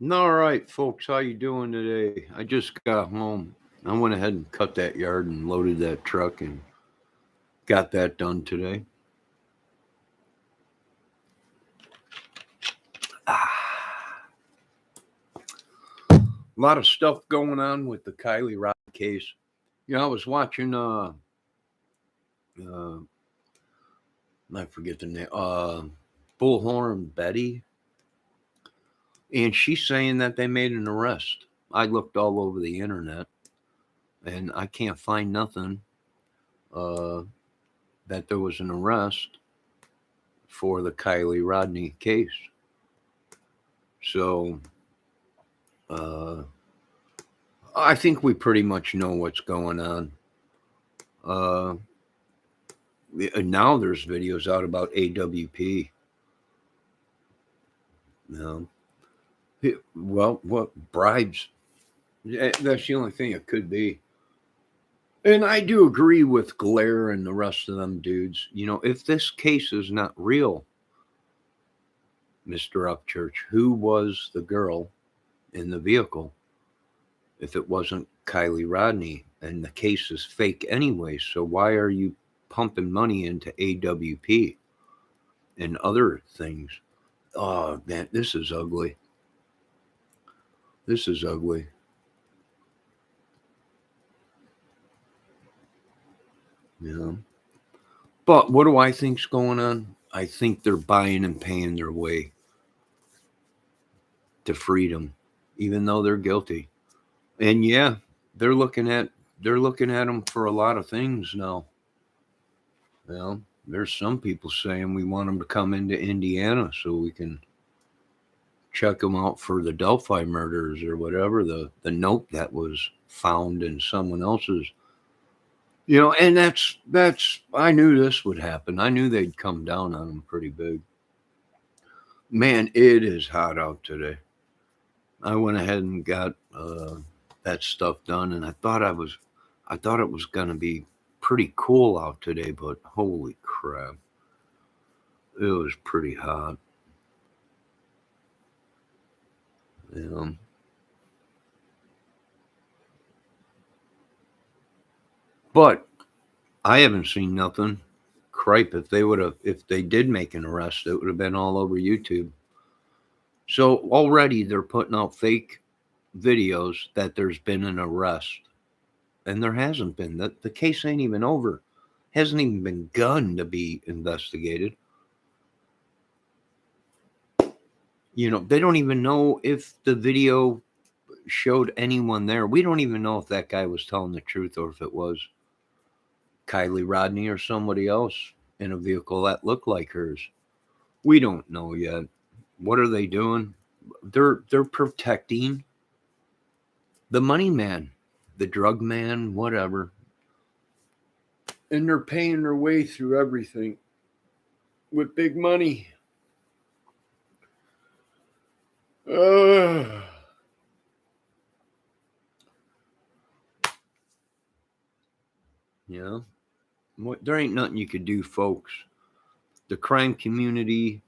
All right, folks, how you doing today? I just got home. I went ahead and cut that yard and loaded that truck and got that done today. A lot of stuff going on with the Kylie Rock case. I was watching uh I forget the name, Bullhorn Betty, and she's saying that they made an arrest. I looked all over the internet and I can't find nothing uh that there was an arrest for the Kylie Rodney case. So uh, I think we pretty much know what's going on. Uh, Now there's videos out about AWP. You know, well, what bribes? That's the only thing it could be. And I do agree with Glare and the rest of them dudes. If this case is not real, Mr. Upchurch, who was the girl in the vehicle? If it wasn't Kylie Rodney, and the case is fake anyway, so why are you pumping money into AWP and other things? Oh man, this is ugly. This is ugly. You know. But what do I think's going on? I think they're buying and paying their way to freedom, even though they're guilty. And yeah, they're looking at them for a lot of things now. There's some people saying we want them to come into Indiana so we can check them out for the Delphi murders or whatever, the note that was found in someone else's. And that's I knew this would happen. I knew they'd come down on them pretty big. Man, it is hot out today. I went ahead and got that stuff done, and I thought it was gonna be pretty cool out today, but holy crap, it was pretty hot. Yeah. But I haven't seen nothing. Cripe, if they did make an arrest, it would have been all over YouTube. So already they're putting out fake videos that there's been an arrest, and there hasn't been. That the case ain't even over, hasn't even been begun to be investigated. They don't even know if the video showed anyone there. We don't even know if that guy was telling the truth or if it was Kylie Rodney or somebody else in a vehicle that looked like hers. We don't know yet. What are they doing? They're protecting the money man, the drug man, whatever. And they're paying their way through everything with big money. Uh, you know, there ain't nothing you could do, folks. The crime community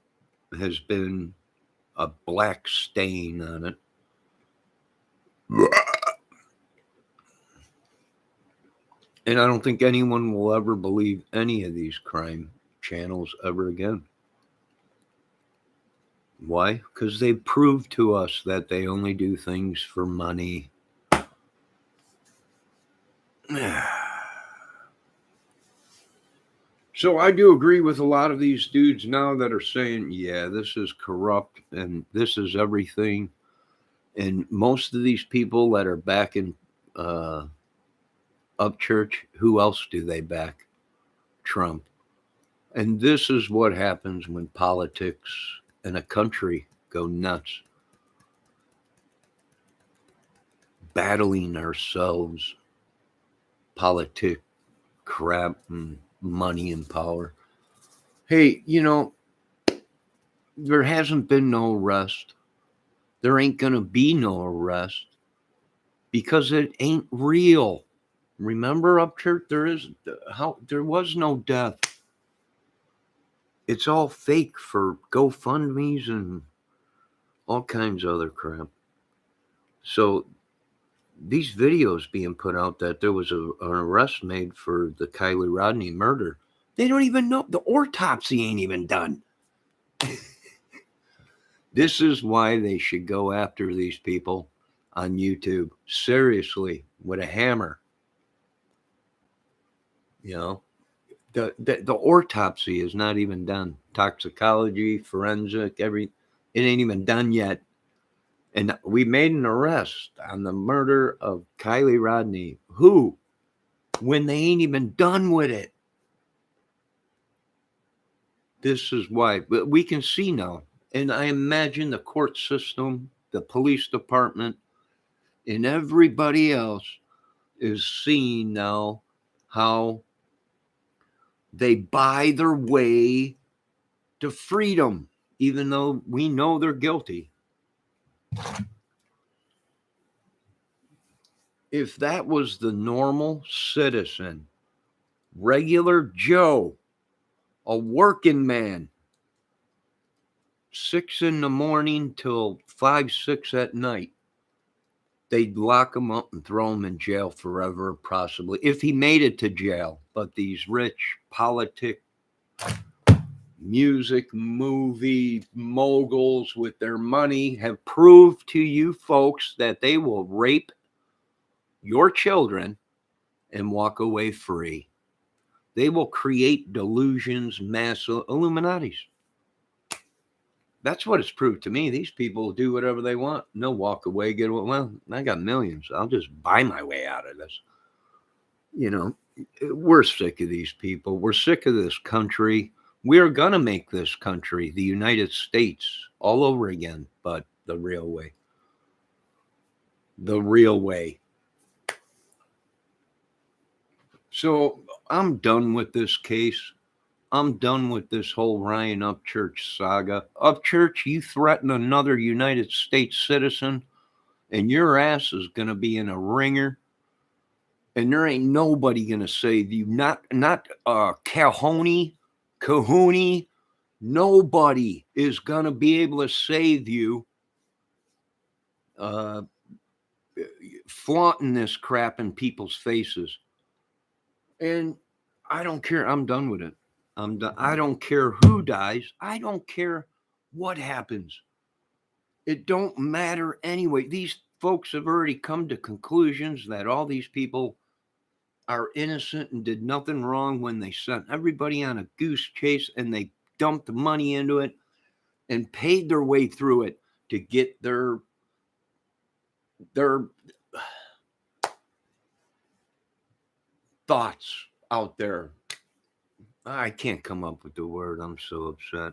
has been a black stain on it. And I don't think anyone will ever believe any of these crime channels ever again. Why? Because they proved to us that they only do things for money. So I do agree with a lot of these dudes now that are saying, yeah, this is corrupt and this is everything. And most of these people that are backing Upchurch, who else do they back? Trump. And this is what happens when politics in a country go nuts. Battling ourselves, politic crap and money and power. Hey, there hasn't been no arrest. There ain't gonna be no arrest because it ain't real. Remember, Upchurch, there was no death. It's all fake for GoFundMe's and all kinds of other crap. So these videos being put out that there was an arrest made for the Kiely Rodni murder, they don't even know. The autopsy ain't even done. This is why they should go after these people on YouTube, seriously, with a hammer. You know, the autopsy is not even done. Toxicology, forensic, it ain't even done yet. And we made an arrest on the murder of Kiely Rodni. Who? When they ain't even done with it. This is why. But we can see now. And I imagine the court system, the police department, and everybody else is seeing now how they buy their way to freedom, even though we know they're guilty. If that was the normal citizen, regular Joe, a working man, 6 a.m. till 5, 6 at night, they'd lock him up and throw him in jail forever, possibly, if he made it to jail. But these rich music, movie moguls with their money have proved to you folks that they will rape your children and walk away free. They will create delusions, mass Illuminatis. That's what it's proved to me. These people do whatever they want. No, walk away, get away. Well, I got millions. I'll just buy my way out of this. You know, we're sick of these people. We're sick of this country. We're going to make this country, the United States, all over again, but the real way. The real way. So I'm done with this case. I'm done with this whole Ryan Upchurch saga. Upchurch, you threaten another United States citizen, and your ass is going to be in a ringer, and there ain't nobody going to save you. Not Kahoney, nobody is going to be able to save you flaunting this crap in people's faces. And I don't care. I'm done with it. I'm done. I don't care who dies. I don't care what happens. It don't matter anyway. These folks have already come to conclusions that all these people are innocent and did nothing wrong when they sent everybody on a goose chase and they dumped money into it and paid their way through it to get their thoughts out there. I can't come up with the word. I'm so upset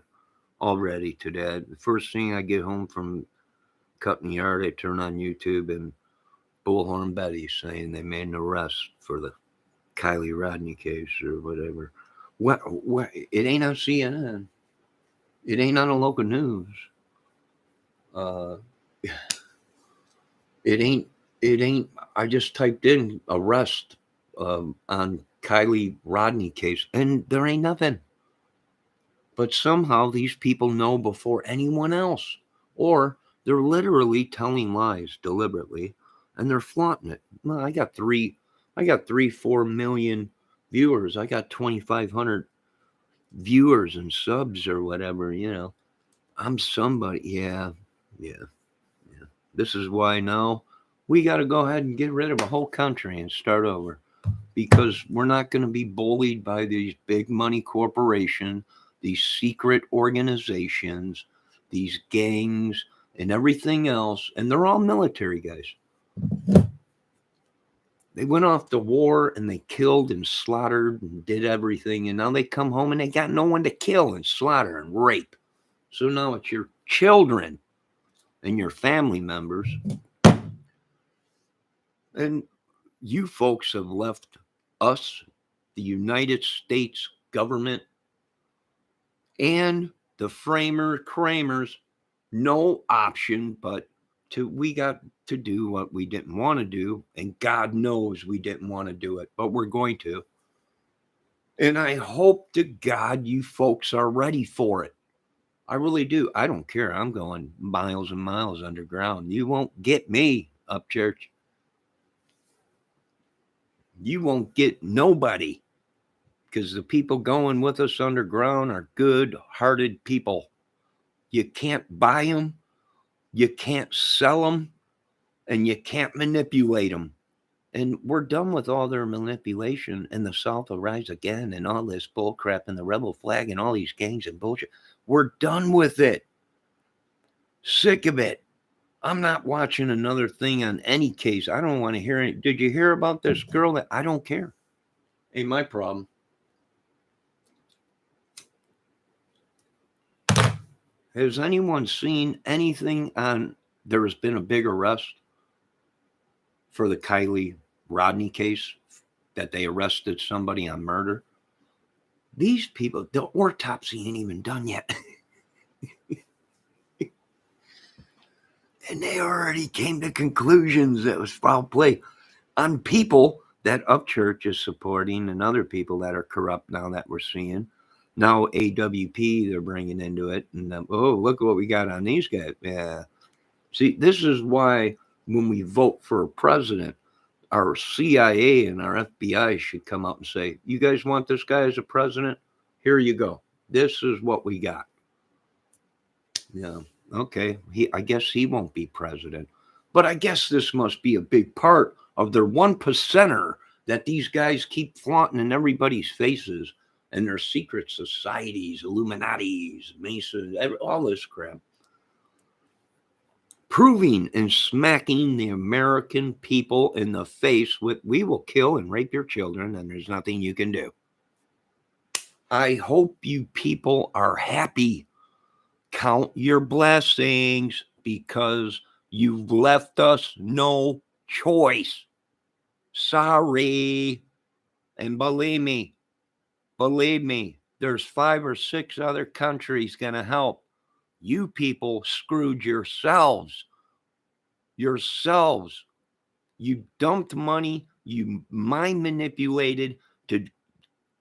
already today. The first thing I get home from cutting the yard, I turn on YouTube and Bullhorn Betty saying they made an arrest for the Kiely Rodni case or whatever. What? It ain't on CNN. It ain't on a local news. It ain't. I just typed in arrest on Kiely Rodni case, and there ain't nothing. But somehow these people know before anyone else, or they're literally telling lies deliberately, and they're flaunting it. Well, I got 4 million viewers. I got 2,500 viewers and subs or whatever. You know, I'm somebody. Yeah. This is why now we got to go ahead and get rid of a whole country and start over, because we're not going to be bullied by these big money corporations, these secret organizations, these gangs, and everything else. And they're all military guys. They went off to war and they killed and slaughtered and did everything. And now they come home and they got no one to kill and slaughter and rape. So now it's your children and your family members. And you folks have left us, the United States government, and the Kramers, no option but we got to do what we didn't want to do, and God knows we didn't want to do it, but we're going to. And I hope to God you folks are ready for it. I really do. I don't care. I'm going miles and miles underground. You won't get me Upchurch. You won't get nobody, because the people going with us underground are good-hearted people. You can't buy them, you can't sell them, and you can't manipulate them. And we're done with all their manipulation, and the South will rise again, and all this bullcrap and the rebel flag and all these gangs and bullshit. We're done with it. Sick of it. I'm not watching another thing on any case. I don't want to hear any. Did you hear about this girl? That I don't care. Ain't my problem. Has anyone seen anything on? There has been a big arrest for the Kiely Rodni case, that they arrested somebody on murder. These people, the autopsy ain't even done yet. And they already came to conclusions that was foul play on people that Upchurch is supporting, and other people that are corrupt now that we're seeing. Now AWP they're bringing into it, and oh, look what we got on these guys. Yeah. See, this is why when we vote for a president, our CIA and our FBI should come out and say, you guys want this guy as a president? Here you go. This is what we got. Yeah. Okay. I guess he won't be president. But I guess this must be a big part of their 1%er that these guys keep flaunting in everybody's faces, and their secret societies, Illuminatis, Masons, all this crap. Proving and smacking the American people in the face with, we will kill and rape your children, and there's nothing you can do. I hope you people are happy. Count your blessings, because you've left us no choice. Sorry. And believe me, there's 5 or 6 other countries going to help. You people screwed yourselves. You dumped money, you mind manipulated to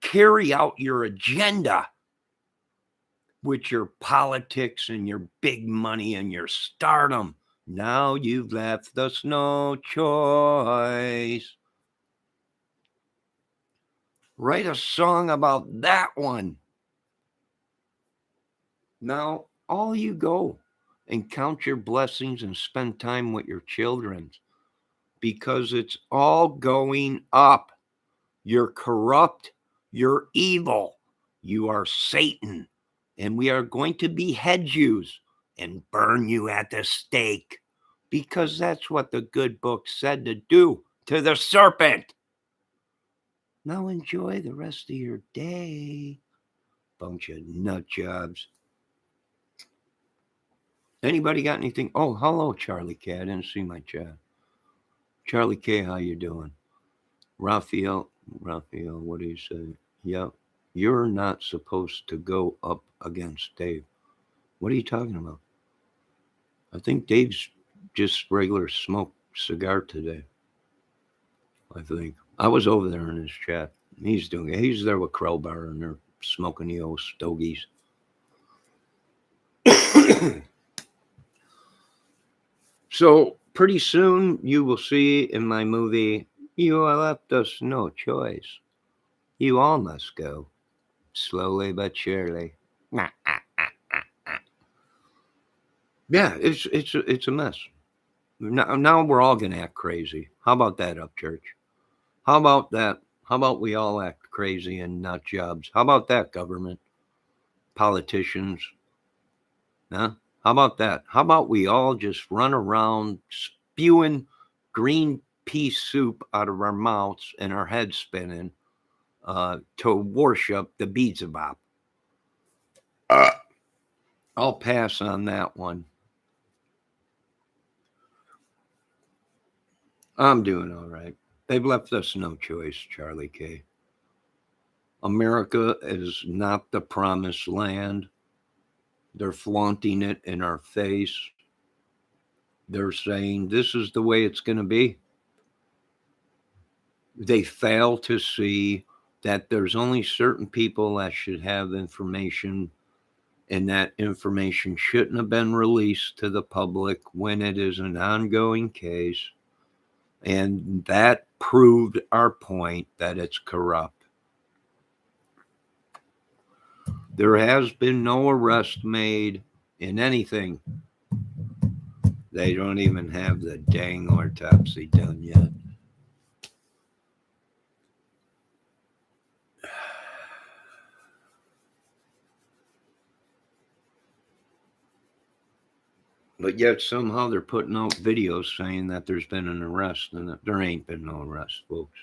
carry out your agenda with your politics and your big money and your stardom. Now you've left us no choice. Write a song about that one. Now, all you go and count your blessings and spend time with your children, because it's all going up. You're corrupt. You're evil. You are Satan. And we are going to behead you and burn you at the stake, because that's what the good book said to do to the serpent. Now enjoy the rest of your day. Bunch of nut jobs. Anybody got anything? Oh, hello, Charlie K. I didn't see my chat. Charlie K, how you doing? Raphael, what do you say? Yeah, you're not supposed to go up against Dave. What are you talking about? I think Dave's just regular smoked cigar today. I think. I was over there in his chat. He's doing it. He's there with Crowbar, and they're smoking the old stogies. So pretty soon you will see in my movie, You Left Us No Choice. You all must go. Slowly but surely. Yeah, it's a mess. Now we're all gonna act crazy. How about that, Upchurch? How about that? How about we all act crazy and nut jobs? How about that, government? Politicians? Huh? How about that? How about we all just run around spewing green pea soup out of our mouths and our heads spinning to worship the Beelzebub? I'll pass on that one. I'm doing all right. They've left us no choice, Charlie K. America is not the promised land. They're flaunting it in our face. They're saying this is the way it's going to be. They fail to see that there's only certain people that should have information, and that information shouldn't have been released to the public when it is an ongoing case. And that proved our point that it's corrupt. There has been no arrest made in anything. They don't even have the dang autopsy done yet. But yet somehow they're putting out videos saying that there's been an arrest, and that there ain't been no arrest, folks.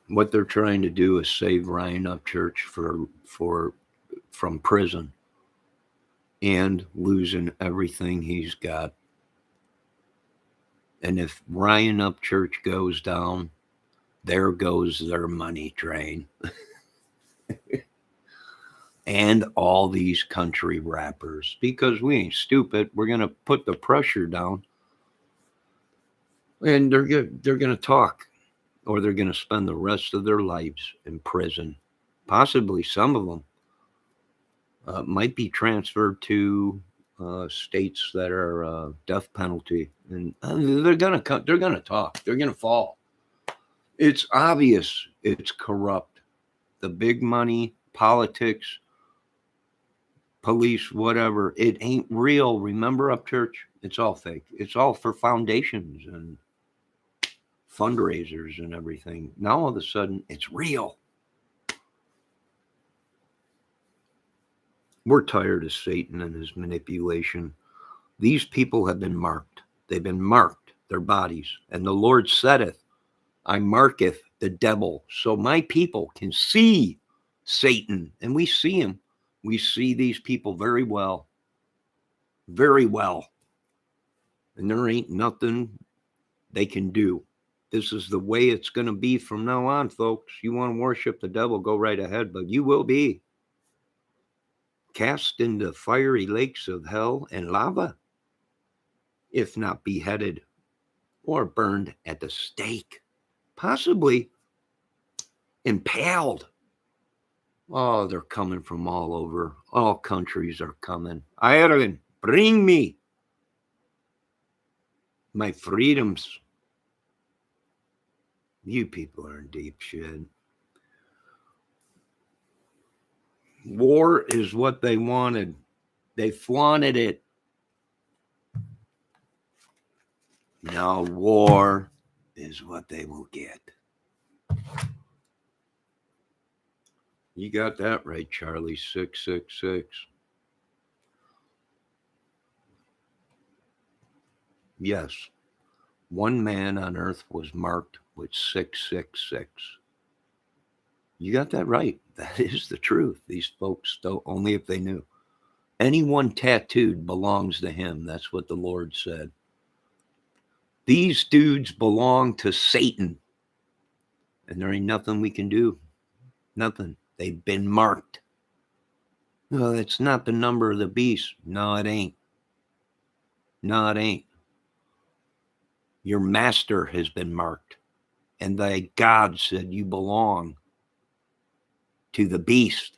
What they're trying to do is save Ryan Upchurch from prison and losing everything he's got. And if Ryan Upchurch goes down, there goes their money train. And all these country rappers, because we ain't stupid. We're going to put the pressure down, and they're going to talk, or they're going to spend the rest of their lives in prison. Possibly some of them might be transferred to states that are death penalty, and they're going to they're going to talk. They're going to fall. It's obvious it's corrupt. The big money, politics, police, whatever, it ain't real. Remember, Upchurch? It's all fake. It's all for foundations and fundraisers and everything. Now all of a sudden, it's real. We're tired of Satan and his manipulation. These people have been marked. They've been marked, their bodies. And the Lord saith, I marketh the devil, so my people can see Satan. And we see him. We see these people very well. Very well. And there ain't nothing they can do. This is the way it's going to be from now on, folks. You want to worship the devil, go right ahead, but you will be cast into fiery lakes of hell and lava, if not beheaded or burned at the stake, possibly impaled. Oh, they're coming from all over. All countries are coming. Ireland, bring me my freedoms. You people are in deep shit. War is what they wanted. They flaunted it. Now war is what they will get. You got that right, Charlie 666. Yes, one man on earth was marked with 666. You got that right. That is the truth. These folks don't, only if they knew. Anyone tattooed belongs to him. That's what the Lord said. These dudes belong to Satan. And there ain't nothing we can do. Nothing. They've been marked. No, it's not the number of the beast. No, it ain't. No, it ain't. Your master has been marked. And thy God said you belong to the beast.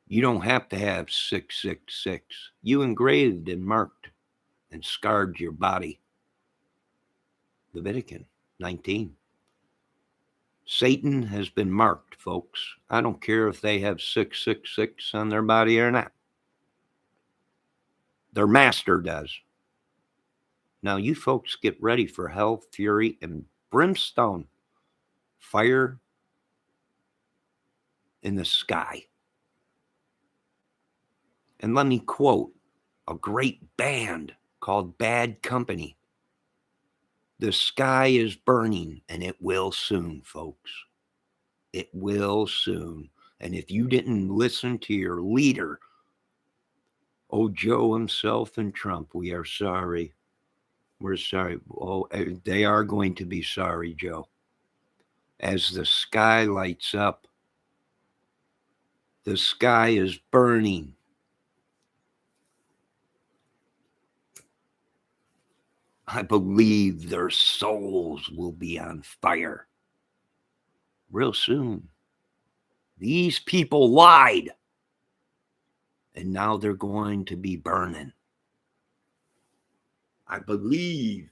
You don't have to have 666. You engraved and marked and scarred your body. Leviticus 19. Satan has been marked, folks. I don't care if they have 666 on their body or not. Their master does. Now you folks get ready for hell, fury, and brimstone. Fire in the sky. And let me quote a great band called Bad Company. The sky is burning, and it will soon, folks. It will soon. And if you didn't listen to your leader, oh, Joe himself and Trump, we are sorry. We're sorry. Oh, they are going to be sorry, Joe. As the sky lights up, the sky is burning. I believe their souls will be on fire real soon. These people lied, and now they're going to be burning. I believe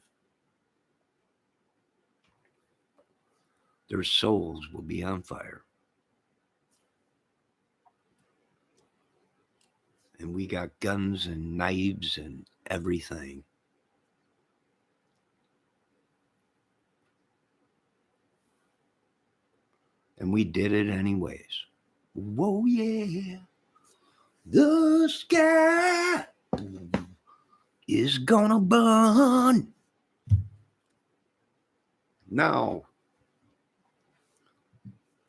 their souls will be on fire. And we got guns and knives and everything. And we did it anyways. Whoa, yeah. The sky is gonna burn. Now,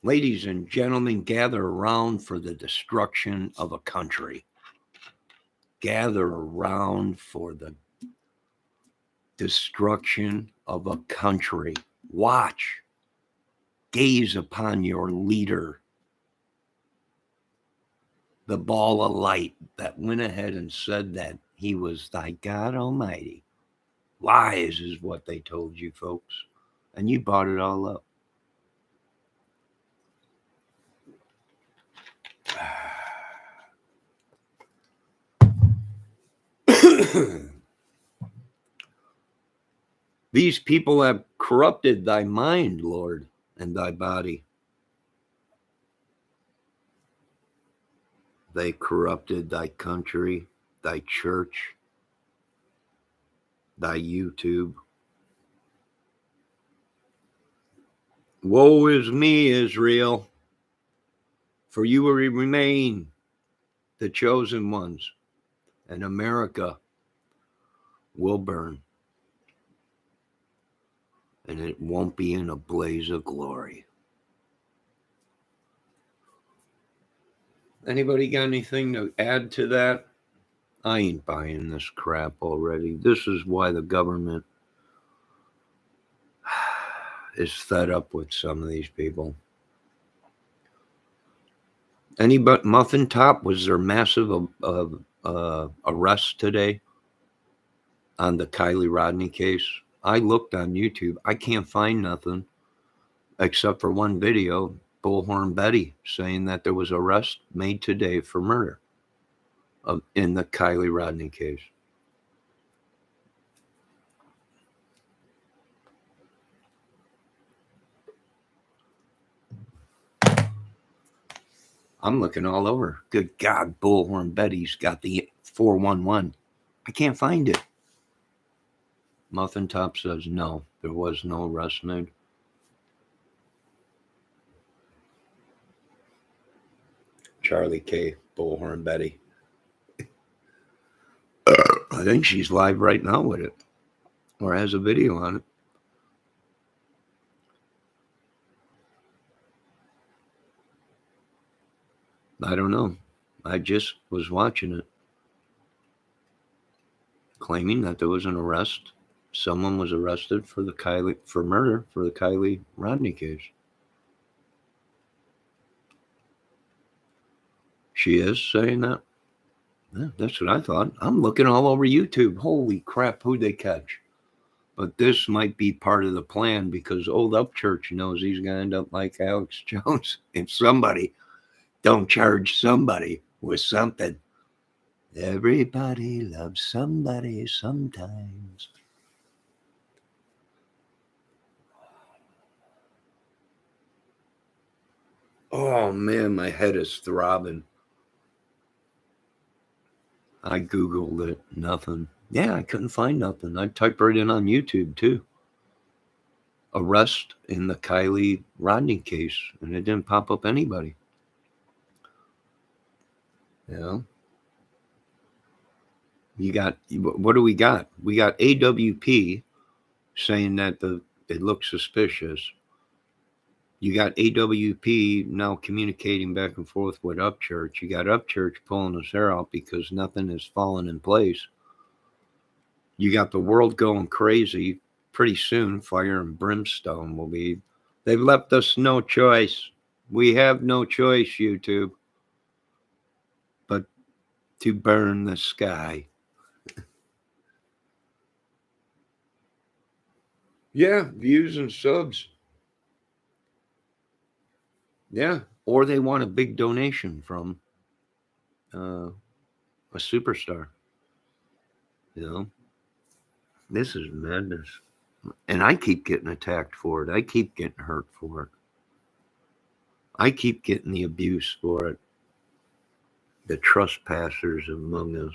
ladies and gentlemen, gather around for the destruction of a country. Gather around for the destruction of a country. Watch. Gaze upon your leader, the ball of light that went ahead and said that he was thy God Almighty. Lies is what they told you, folks. And you bought it all up. These people have corrupted thy mind, Lord, and thy body. They corrupted thy country, thy church, thy YouTube. Woe is me, Israel, for you will remain the chosen ones, and America will burn. And it won't be in a blaze of glory. Anybody got anything to add to that? I ain't buying this crap already. This is why the government is fed up with some of these people. Muffin Top, was there massive arrest today on the Kiely Rodni case? I looked on YouTube. I can't find nothing except for one video, Bullhorn Betty saying that there was arrest made today for murder in the Kiely Rodni case. I'm looking all over. Good God, Bullhorn Betty's got the 411. I can't find it. Muffin Top says no, there was no arrest made. Charlie K, Bullhorn Betty. I think she's live right now with it, or has a video on it. I don't know. I just was watching it, claiming that there was an arrest. Someone was arrested for the murder for the Kiely Rodni case. She is saying that? Yeah, that's what I thought. I'm looking all over YouTube. Holy crap, who'd they catch? But this might be part of the plan because Old Upchurch knows he's going to end up like Alex Jones. If somebody don't charge somebody with something. Everybody loves somebody sometimes. Oh man, my head is throbbing. I Googled it, nothing. Yeah, I couldn't find nothing. I typed right in on YouTube too. Arrest in the Kiely Rodni case, and it didn't pop up anybody. Yeah. You got, what do we got? We got AWP saying that it looks suspicious. You got AWP now communicating back and forth with Upchurch. You got Upchurch pulling his hair out because nothing is falling in place. You got the world going crazy. Pretty soon, fire and brimstone will be. They've left us no choice. We have no choice, YouTube, but to burn the sky. Yeah, views and subs. Yeah, or they want a big donation from a superstar. You know, This is madness. And I keep getting attacked for it. I keep getting hurt for it. I keep getting the abuse for it. The trespassers among us.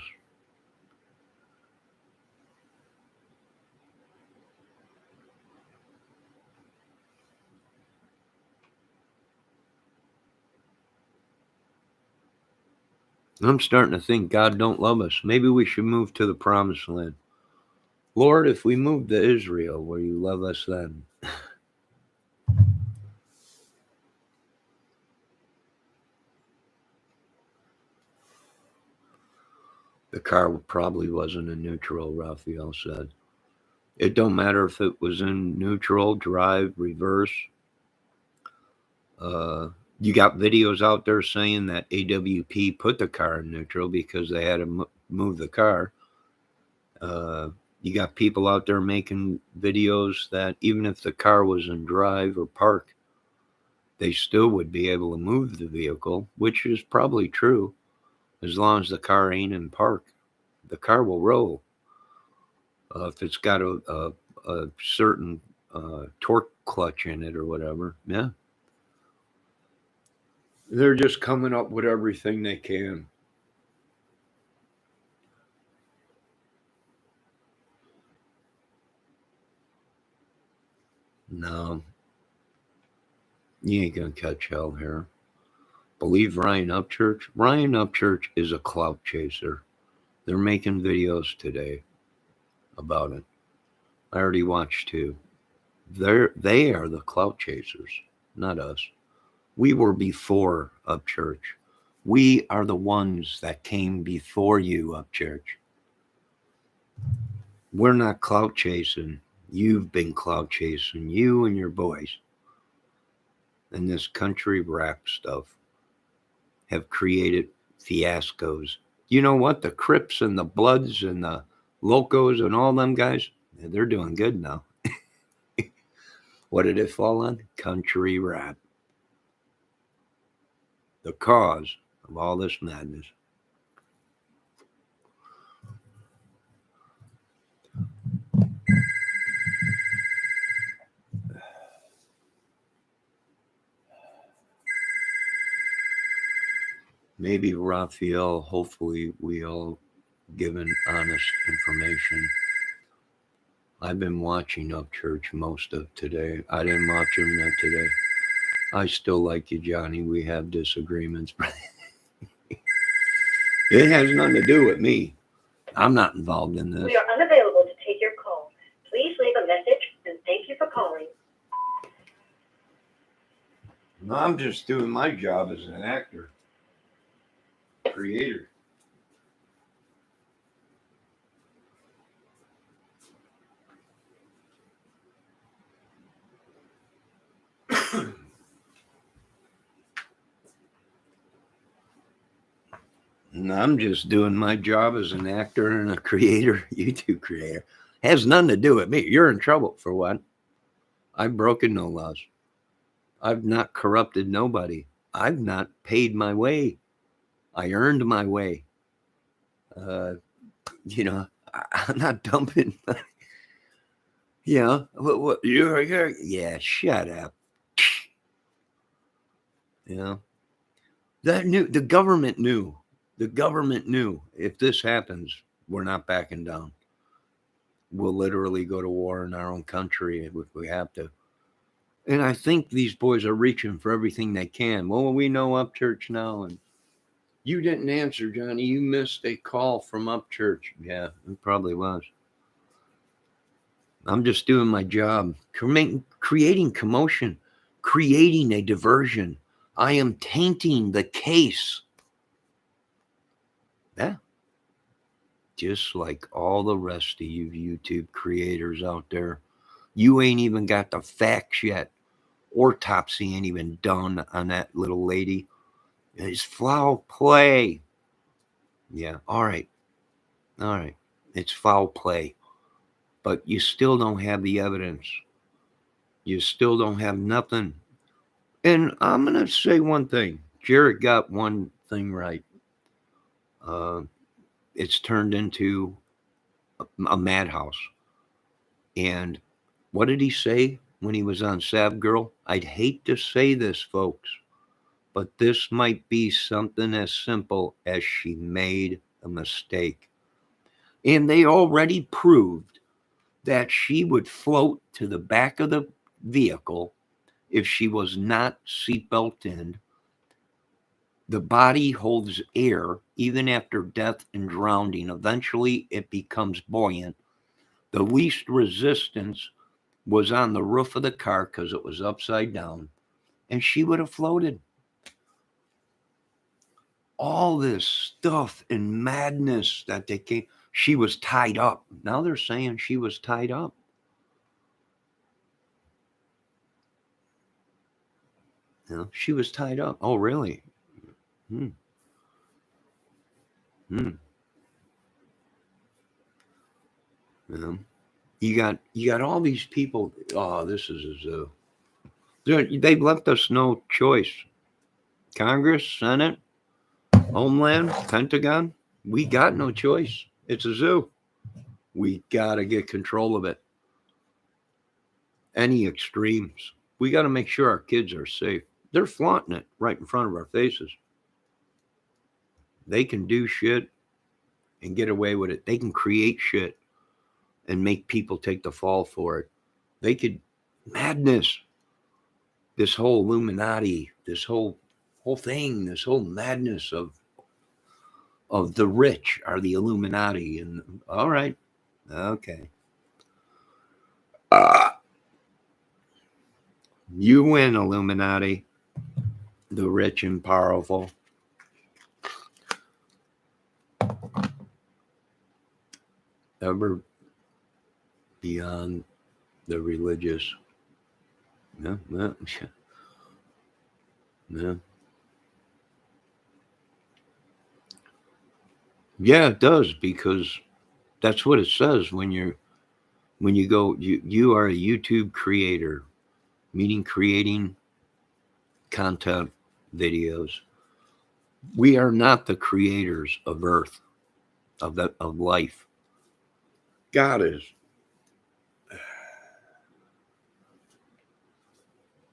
I'm starting to think God don't love us. Maybe we should move to the promised land. Lord, if we move to Israel, will you love us then? The car probably wasn't in neutral, Raphael said. It don't matter if it was in neutral, drive, reverse. You got videos out there saying that AWP put the car in neutral because they had to move the car. You got people out there making videos that even if the car was in drive or park, they still would be able to move the vehicle, which is probably true. As long as the car ain't in park, the car will roll. If it's got a certain torque clutch in it or whatever, yeah. They're just coming up with everything they can. No, you ain't gonna catch hell here. Believe Ryan Upchurch? Ryan Upchurch is a clout chaser. They're making videos today about it. I already watched two. They are the clout chasers, not us. We were before Upchurch. We are the ones that came before you, Upchurch. We're not clout chasing. You've been clout chasing, you and your boys. And this country rap stuff have created fiascos. You know what? The Crips and the Bloods and the Locos and all them guys, they're doing good now. What did it fall on? Country rap. The cause of all this madness. Maybe Raphael, hopefully we all given honest information. I've been watching Upchurch most of today. I didn't watch him today. I still like you, Johnny. We have disagreements. It has nothing to do with me. I'm not involved in this. We are unavailable to take your call. Please leave a message and thank you for calling. I'm just doing my job as an actor, creator. And I'm just doing my job as an actor and a creator, YouTube creator. Has nothing to do with me. You're in trouble for what? I've broken no laws. I've not corrupted nobody. I've not paid my way. I earned my way. You know, I'm not dumping. What you're yeah, shut up. You know, the government knew. The government knew if this happens, we're not backing down. We'll literally go to war in our own country if we have to. And I think these boys are reaching for everything they can. Well, we know Upchurch now, and you didn't answer, Johnny. You missed a call from Upchurch. Yeah, it probably was. I'm just doing my job, creating commotion, creating a diversion. I am tainting the case. Yeah. Just like all the rest of you YouTube creators out there. You ain't even got the facts yet. Autopsy ain't even done on that little lady. It's foul play. Yeah, all right. All right. It's foul play. But you still don't have the evidence. You still don't have nothing. And I'm going to say one thing. Jared got one thing right. It's turned into a madhouse. And what did he say when he was on Sav Girl? I'd hate to say this, folks, but this might be something as simple as she made a mistake. And they already proved that she would float to the back of the vehicle if she was not seatbelt in. The body holds air even after death and drowning. Eventually, it becomes buoyant. The least resistance was on the roof of the car because it was upside down, and she would have floated. All this stuff and madness that they came. She was tied up. Now they're saying she was tied up. You know, she was tied up. Oh, really? Hmm. Hmm. You know, you got all these people. Oh, this is a zoo. They've left us no choice. Congress, Senate, Homeland, Pentagon. We got no choice. It's a zoo. We got to get control of it. Any extremes. We got to make sure our kids are safe. They're flaunting it right in front of our faces. They can do shit and get away with it. They can create shit and make people take the fall for it. They could madness. This whole Illuminati, this whole thing, this whole madness of the rich are the Illuminati. And all right, okay. You win, Illuminati, the rich and powerful. Ever beyond the religious. Yeah, yeah, yeah. Yeah, it does, because that's what it says when you go, you are a YouTube creator, meaning creating content videos. We are not the creators of Earth, of life. God is.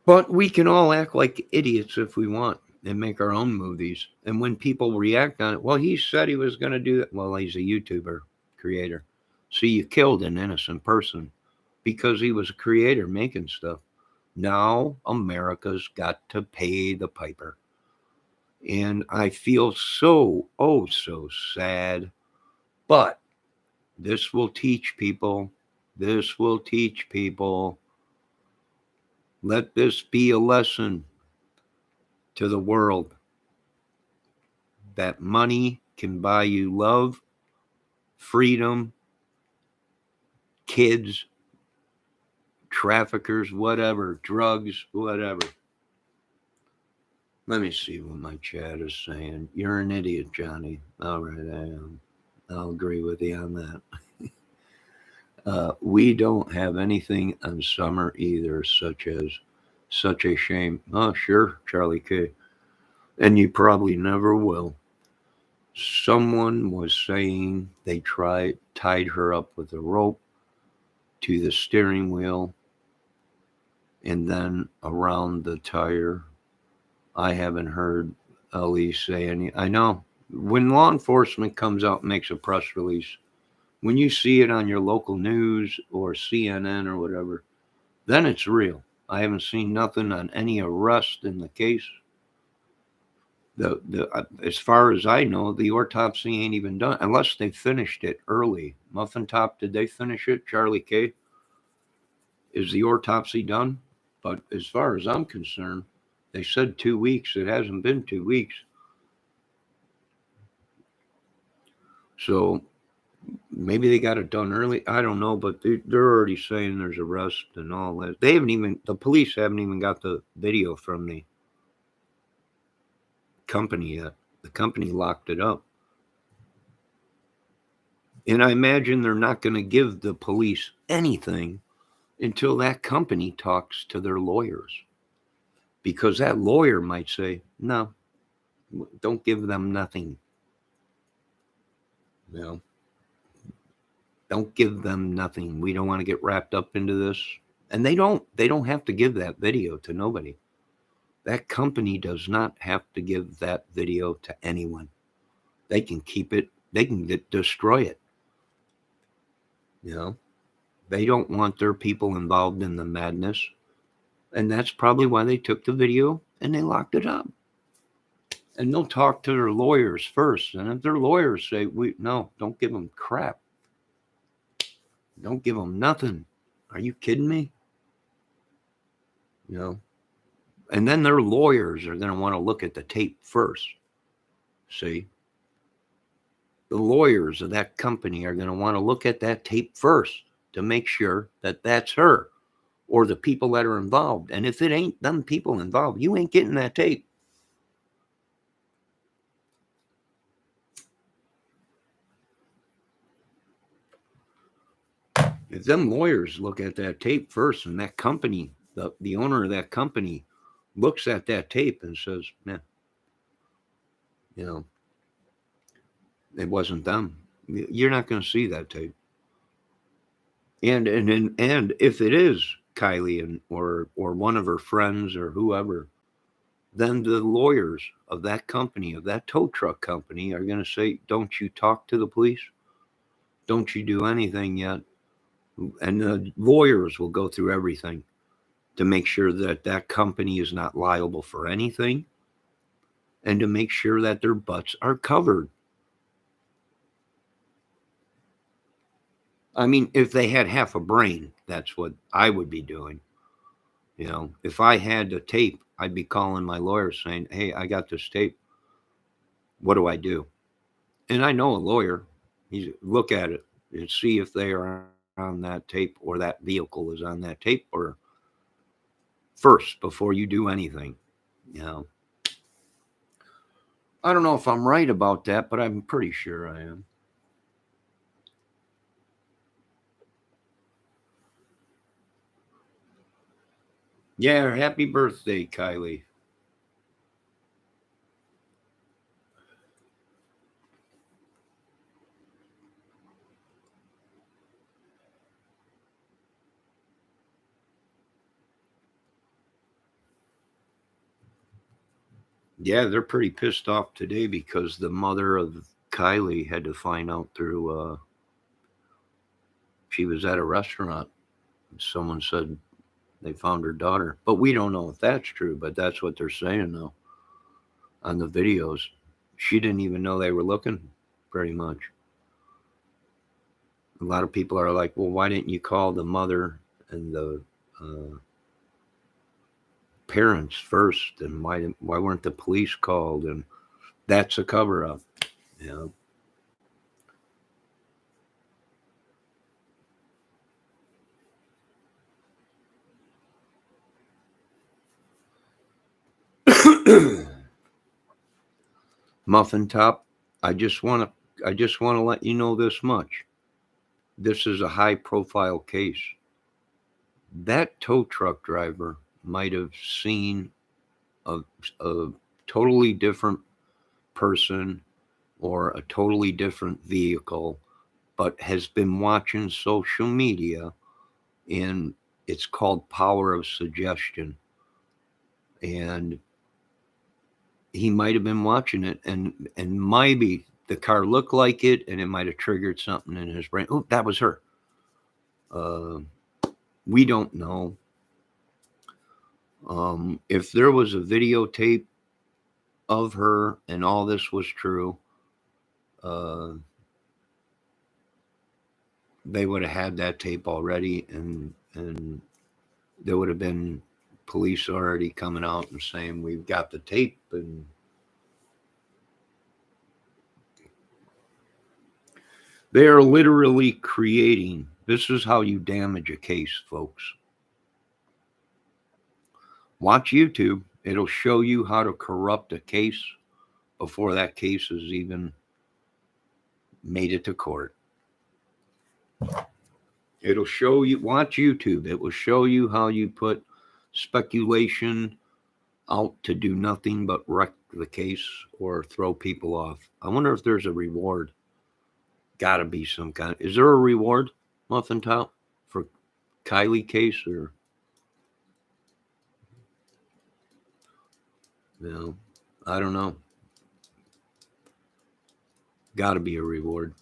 But we can all act like idiots if we want and make our own movies. And when people react on it, well, he said he was going to do that. Well, he's a YouTuber creator. So you killed an innocent person because he was a creator making stuff. Now America's got to pay the piper. And I feel so, oh, so sad. But this will teach people. This will teach people. Let this be a lesson to the world that money can buy you love, freedom, kids, traffickers, whatever, drugs, whatever. Let me see what my chat is saying. You're an idiot, Johnny. All right, I am. I'll agree with you on that. We don't have anything on summer either, such as such a shame. Oh, sure, Charlie K. And you probably never will. Someone was saying they tied her up with a rope to the steering wheel and then around the tire. I haven't heard Ellie say any. I know when law enforcement comes out and makes a press release, when you see it on your local news or CNN or whatever, then it's real. I haven't seen nothing on any arrest in the case. As far as I know, the autopsy ain't even done unless they finished it early. Muffin Top, did they finish it? Charlie K, is the autopsy done? But as far as I'm concerned, they said 2 weeks. It hasn't been 2 weeks. So maybe they got it done early. I don't know, but they're already saying there's arrest and all that. The police haven't even got the video from the company yet. The company locked it up. And I imagine they're not going to give the police anything until that company talks to their lawyers. Because that lawyer might say, no, don't give them nothing. You know, Don't give them nothing. We don't want to get wrapped up into this. And they don't have to give that video to nobody. That company does not have to give that video to anyone. They can keep it. They can destroy it. You know, they don't want their people involved in the madness. And that's probably why they took the video and they locked it up. And they'll talk to their lawyers first. And if their lawyers say, no, don't give them crap. Don't give them nothing. Are you kidding me? You know, and then their lawyers are going to want to look at the tape first. See, the lawyers of that company are going to want to look at that tape first to make sure that that's her or the people that are involved. And if it ain't them people involved, you ain't getting that tape. If them lawyers look at that tape first and that company, the owner of that company looks at that tape and says, man, you know, it wasn't them. You're not going to see that tape. And if it is Kiely and or one of her friends or whoever, then the lawyers of that company, of that tow truck company, are going to say, don't you talk to the police? Don't you do anything yet? And the lawyers will go through everything to make sure that that company is not liable for anything and to make sure that their butts are covered. I mean, if they had half a brain, that's what I would be doing. You know, if I had the tape, I'd be calling my lawyer saying, hey, I got this tape. What do I do? And I know a lawyer. He's look at it and see if they are on that tape or that vehicle is on that tape or first before you do anything. You know, I don't know if I'm right about that, but I'm pretty sure I am. Yeah, happy birthday, Kiely. Yeah, they're pretty pissed off today because the mother of Kiely had to find out through, she was at a restaurant. Someone said they found her daughter, but we don't know if that's true, but that's what they're saying now on the videos. She didn't even know they were looking, pretty much. A lot of people are like, well, why didn't you call the mother and the parents first? And why weren't the police called? And that's a cover up, you know. Muffin Top, I just want to let you know this much. This is a high profile case. That tow truck driver might have seen a, a totally different person or a totally different vehicle, but has been watching social media, and it's called power of suggestion. And he might have been watching it, and maybe the car looked like it, and it might have triggered something in his brain. Oh, that was her. Uh, we don't know. If there was a videotape of her and all this was true, uh, they would have had that tape already, and there would have been police already coming out and saying we've got the tape. And they are literally creating. This is how you damage a case, folks. Watch YouTube. It'll show you how to corrupt a case before that case has even made it to court. It'll show you, watch YouTube. It will show you how you put speculation out to do nothing but wreck the case or throw people off. I wonder if there's a reward. Gotta be some kind. Is there a reward, Muffin Top, for Kiely case or no? I don't know. Gotta be a reward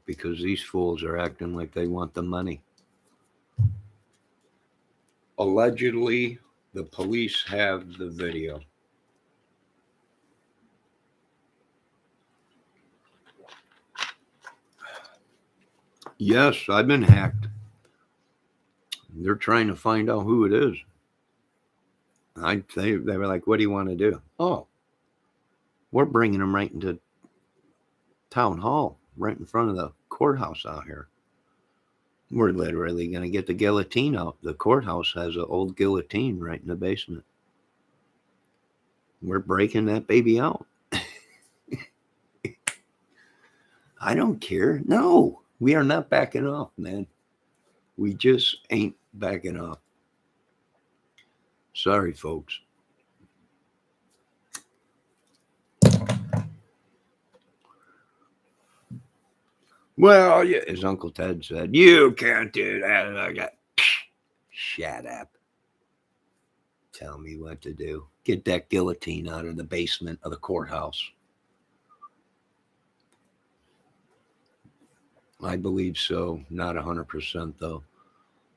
because these fools are acting like they want the money. Allegedly, the police have the video. Yes, I've been hacked. They're trying to find out who it is. They were like, "What do you want to do?" Oh, we're bringing them right into town hall, right in front of the courthouse out here. We're literally going to get the guillotine out. The courthouse has an old guillotine right in the basement. We're breaking that baby out. I don't care. No, we are not backing off, man. We just ain't backing off. Sorry, folks. Well, yeah, as Uncle Ted said, you can't do that. I got, shut up. Tell me what to do. Get that guillotine out of the basement of the courthouse. I believe so. Not 100% though.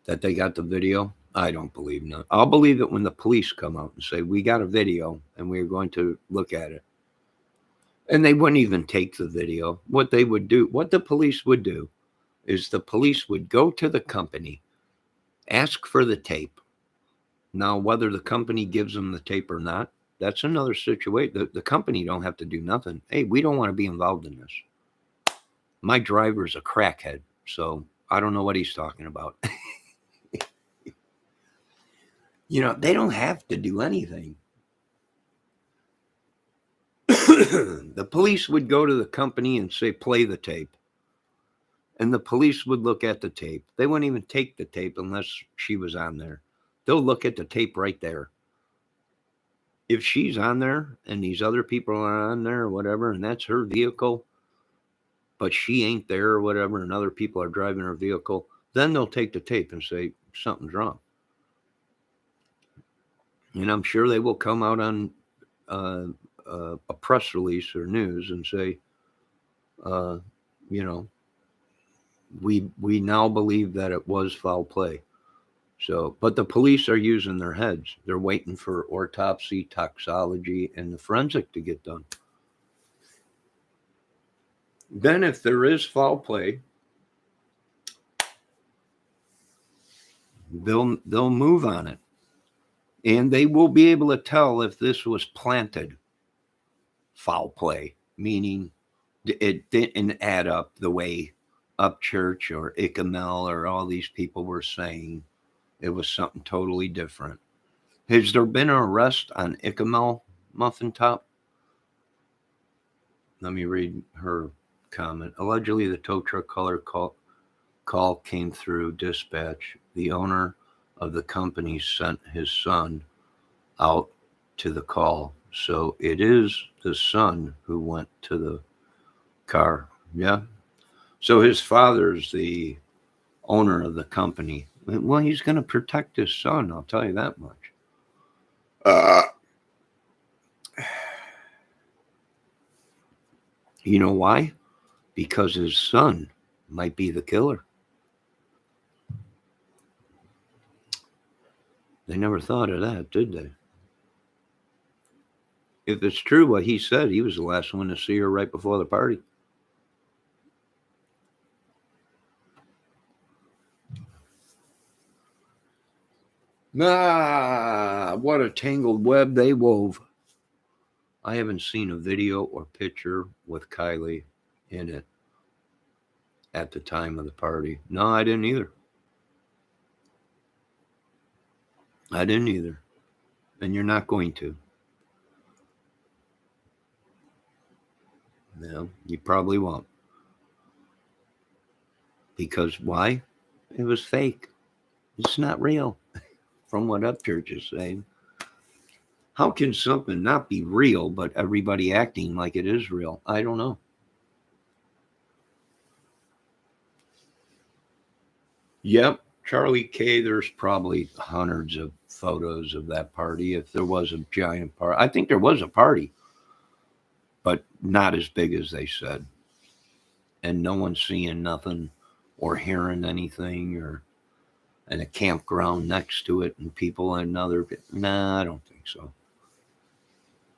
That they got the video. I don't believe none. I'll believe it when the police come out and say, we got a video and we're going to look at it. And they wouldn't even take the video. What they would do, what the police would do, is the police would go to the company, ask for the tape. Now, whether the company gives them the tape or not, that's another situation. The company don't have to do nothing. Hey, we don't want to be involved in this. My driver's a crackhead, so I don't know what he's talking about. They don't have to do anything. The police would go to the company and say, play the tape. And the police would look at the tape. They wouldn't even take the tape unless she was on there. They'll look at the tape right there. If she's on there and these other people are on there or whatever, and that's her vehicle, but she ain't there or whatever, and other people are driving her vehicle, then they'll take the tape and say, something's wrong. And I'm sure they will come out on a press release or news and say, we now believe that it was foul play. So, but the police are using their heads. They're waiting for autopsy, toxology, and the forensic to get done. Then if there is foul play, they'll move on it. And they will be able to tell if this was planted foul play, meaning it didn't add up the way Upchurch or Ichamel or all these people were saying. It was something totally different. Has there been an arrest on Ichamel, Muffin Top? Let me read her comment. Allegedly, the tow truck caller call came through dispatch. The owner of the company sent his son out to the call. So it is the son who went to the car. Yeah. So his father's the owner of the company. Well, he's going to protect his son. I'll tell you that much. You know why? Because his son might be the killer. They never thought of that, did they? If it's true what he said, he was the last one to see her right before the party. What a tangled web they wove. I haven't seen a video or picture with Kiely in it at the time of the party. No, I didn't either. And you're not going to. No, you probably won't. Because why? It was fake. It's not real, from what Upchurch is saying. How can something not be real, but everybody acting like it is real? I don't know. Yep, Charlie K. There's probably hundreds of photos of that party. If there was a giant party, I think there was a party, but not as big as they said. And no one's seeing nothing or hearing anything, or and a campground next to it and people in another. Nah, I don't think so.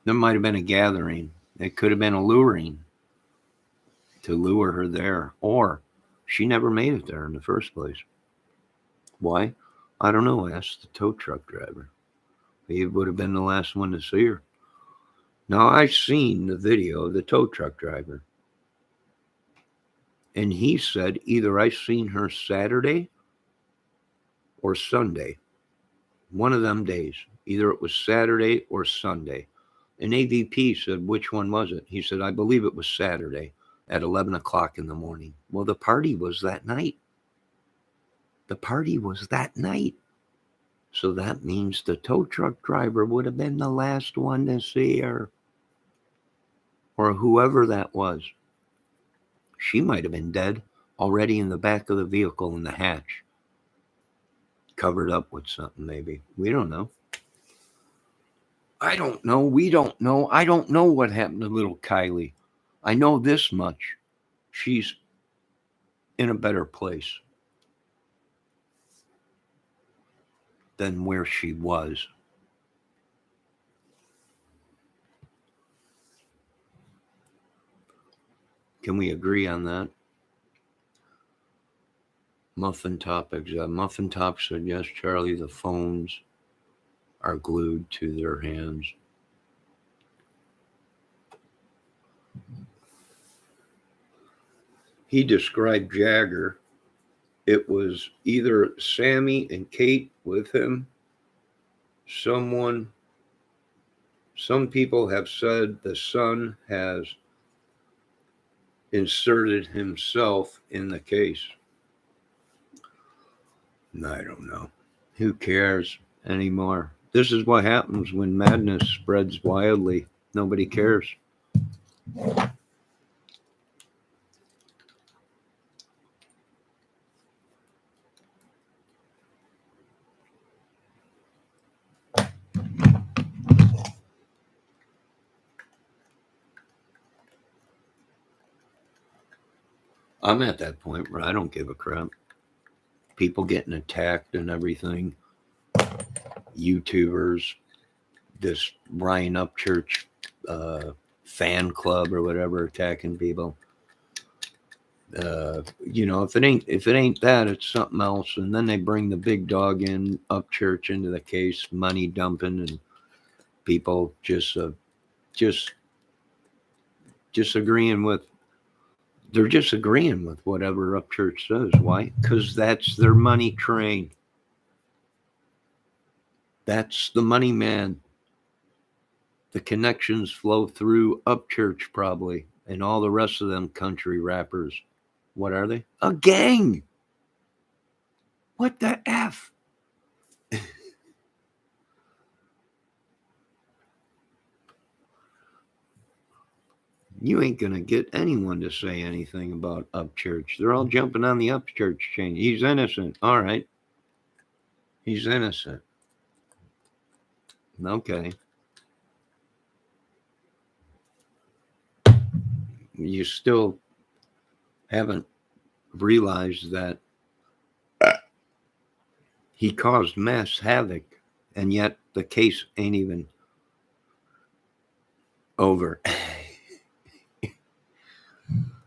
There might have been a gathering. It could have been a luring to lure her there, or she never made it there in the first place. Why? I don't know. Ask the tow truck driver. He would have been the last one to see her. Now, I've seen the video of the tow truck driver, and he said either I seen her Saturday or Sunday, one of them days. Either it was Saturday or Sunday. And AVP said, which one was it? He said, I believe it was Saturday at 11 o'clock in the morning. Well, the party was that night. The party was that night. So that means the tow truck driver would have been the last one to see her. Or whoever that was. She might have been dead already in the back of the vehicle in the hatch. Covered up with something, maybe. We don't know. I don't know. We don't know. I don't know what happened to little Kylie. I know this much. She's in a better place than where she was. Can we agree on that? Muffin Top, Muffin Top said, yes, Charlie, the phones are glued to their hands. He described Jagger. It was either Sammy and Kate with him. Some people have said the son has inserted himself in the case. I don't know. Who cares anymore? This is what happens when madness spreads wildly. Nobody cares. I'm at that point where I don't give a crap. People getting attacked and everything. YouTubers, this Ryan Upchurch fan club or whatever attacking people. If it ain't that, it's something else. And then they bring the big dog in, Upchurch, into the case, money dumping, and people just agreeing with. They're just agreeing with whatever Upchurch says. Why? Because that's their money train. That's the money man. The connections flow through Upchurch probably, and all the rest of them country rappers. What are they? A gang. What the F? You ain't going to get anyone to say anything about Upchurch. They're all jumping on the Upchurch chain. He's innocent. All right. He's innocent. Okay. You still haven't realized that he caused mass havoc, and yet the case ain't even over.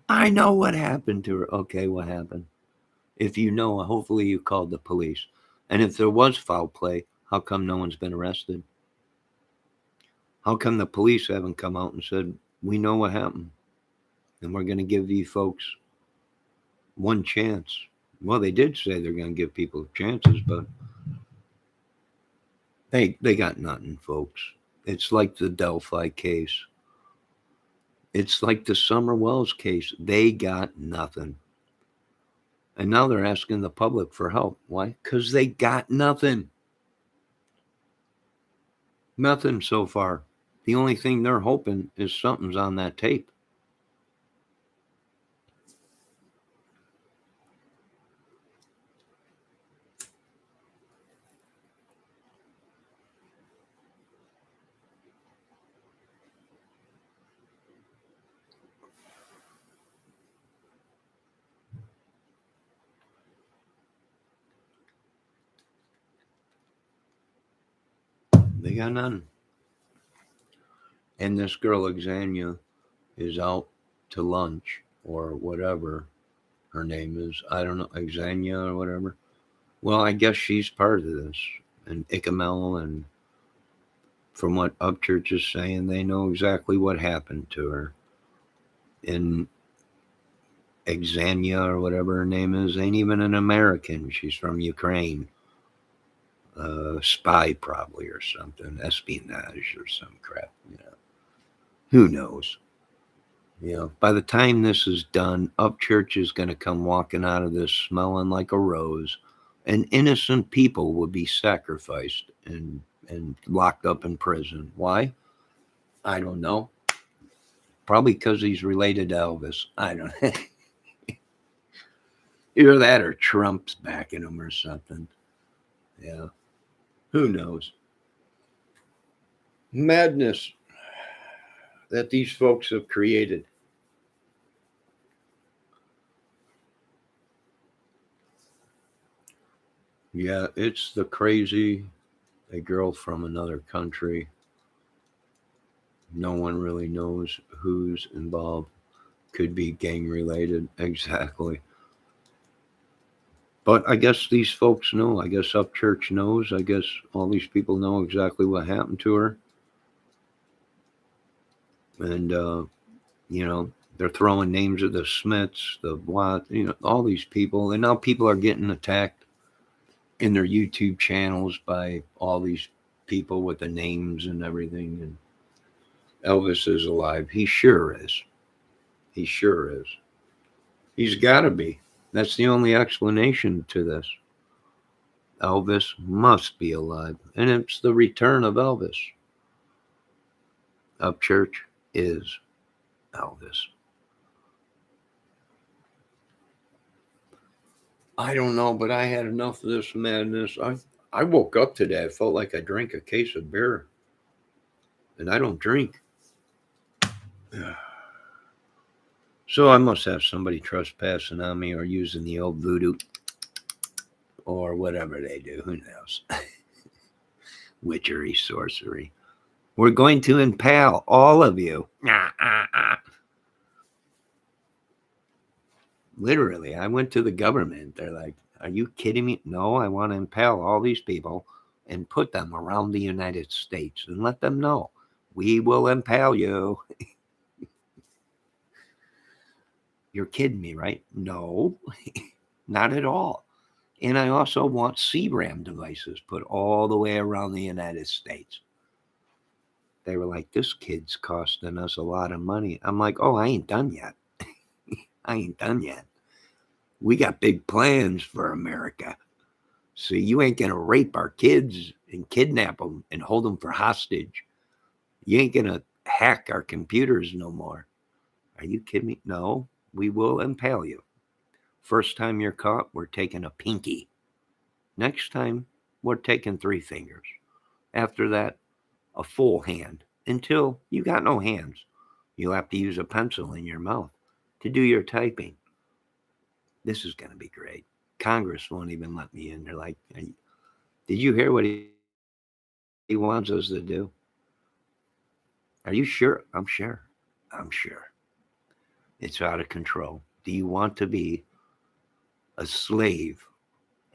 I know what happened to her. Okay, what happened? If you know, hopefully you called the police. And if there was foul play, how come no one's been arrested? How come the police haven't come out and said, we know what happened, and we're going to give you folks one chance? Well, they did say they're going to give people chances, but they got nothing, folks. It's like the Delphi case. It's like the Summer Wells case. They got nothing. And now they're asking the public for help. Why? Because they got nothing. Nothing so far. The only thing they're hoping is something's on that tape. They got none. And this girl, Exania, is out to lunch or whatever her name is. I don't know, Exania or whatever. Well, I guess she's part of this. And Icamel, and from what Upchurch is saying, they know exactly what happened to her. And Exania or whatever her name is ain't even an American. She's from Ukraine. Spy probably or something, espionage or some crap. Who knows? By the time this is done, Upchurch is going to come walking out of this smelling like a rose, and innocent people will be sacrificed and locked up in prison. Why? I don't know. Probably because he's related to Elvis. I don't know. Either that or Trump's backing him or something. Yeah. Who knows? Madness that these folks have created. Yeah, it's the crazy, a girl from another country. No one really knows who's involved. Could be gang related, exactly. But I guess these folks know. I guess Upchurch knows. I guess all these people know exactly what happened to her. And, they're throwing names of the Smiths, the what, all these people. And now people are getting attacked in their YouTube channels by all these people with the names and everything. And Elvis is alive. He sure is. He sure is. He's got to be. That's the only explanation to this. Elvis must be alive. And it's the return of Elvis. Upchurch is Elvis. I don't know, but I had enough of this madness. I woke up today. I felt like I drank a case of beer. And I don't drink. So I must have somebody trespassing on me or using the old voodoo or whatever they do. Who knows? Witchery, sorcery. We're going to impale all of you. Literally, I went to the government. They're like, are you kidding me? No, I want to impale all these people and put them around the United States and let them know we will impale you. You're kidding me, right? No, not at all. And I also want CRAM devices put all the way around the United States. They were like, this kid's costing us a lot of money. I'm like, oh, I ain't done yet. I ain't done yet. We got big plans for America. So you ain't going to rape our kids and kidnap them and hold them for hostage. You ain't going to hack our computers no more. Are you kidding me? No, we will impale you. First time you're caught, we're taking a pinky. Next time, we're taking 3 fingers. After that, a full hand. Until you got no hands. You'll have to use a pencil in your mouth to do your typing. This is going to be great. Congress won't even let me in. They're like, did you hear what he wants us to do? Are you sure? I'm sure. I'm sure. It's out of control. Do you want to be a slave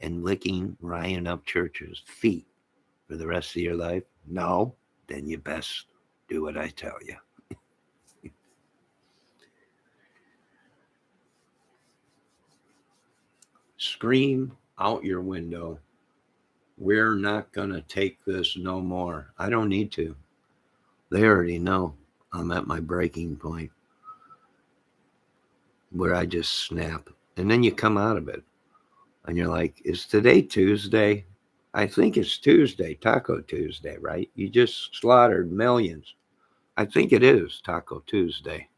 and licking Ryan Upchurch's feet for the rest of your life? No? Then you best do what I tell you. Scream out your window. We're not going to take this no more. I don't need to. They already know I'm at my breaking point where I just snap. And then you come out of it. And you're like, is today Tuesday? I think it's Tuesday, Taco Tuesday, right? You just slaughtered millions. I think it is Taco Tuesday.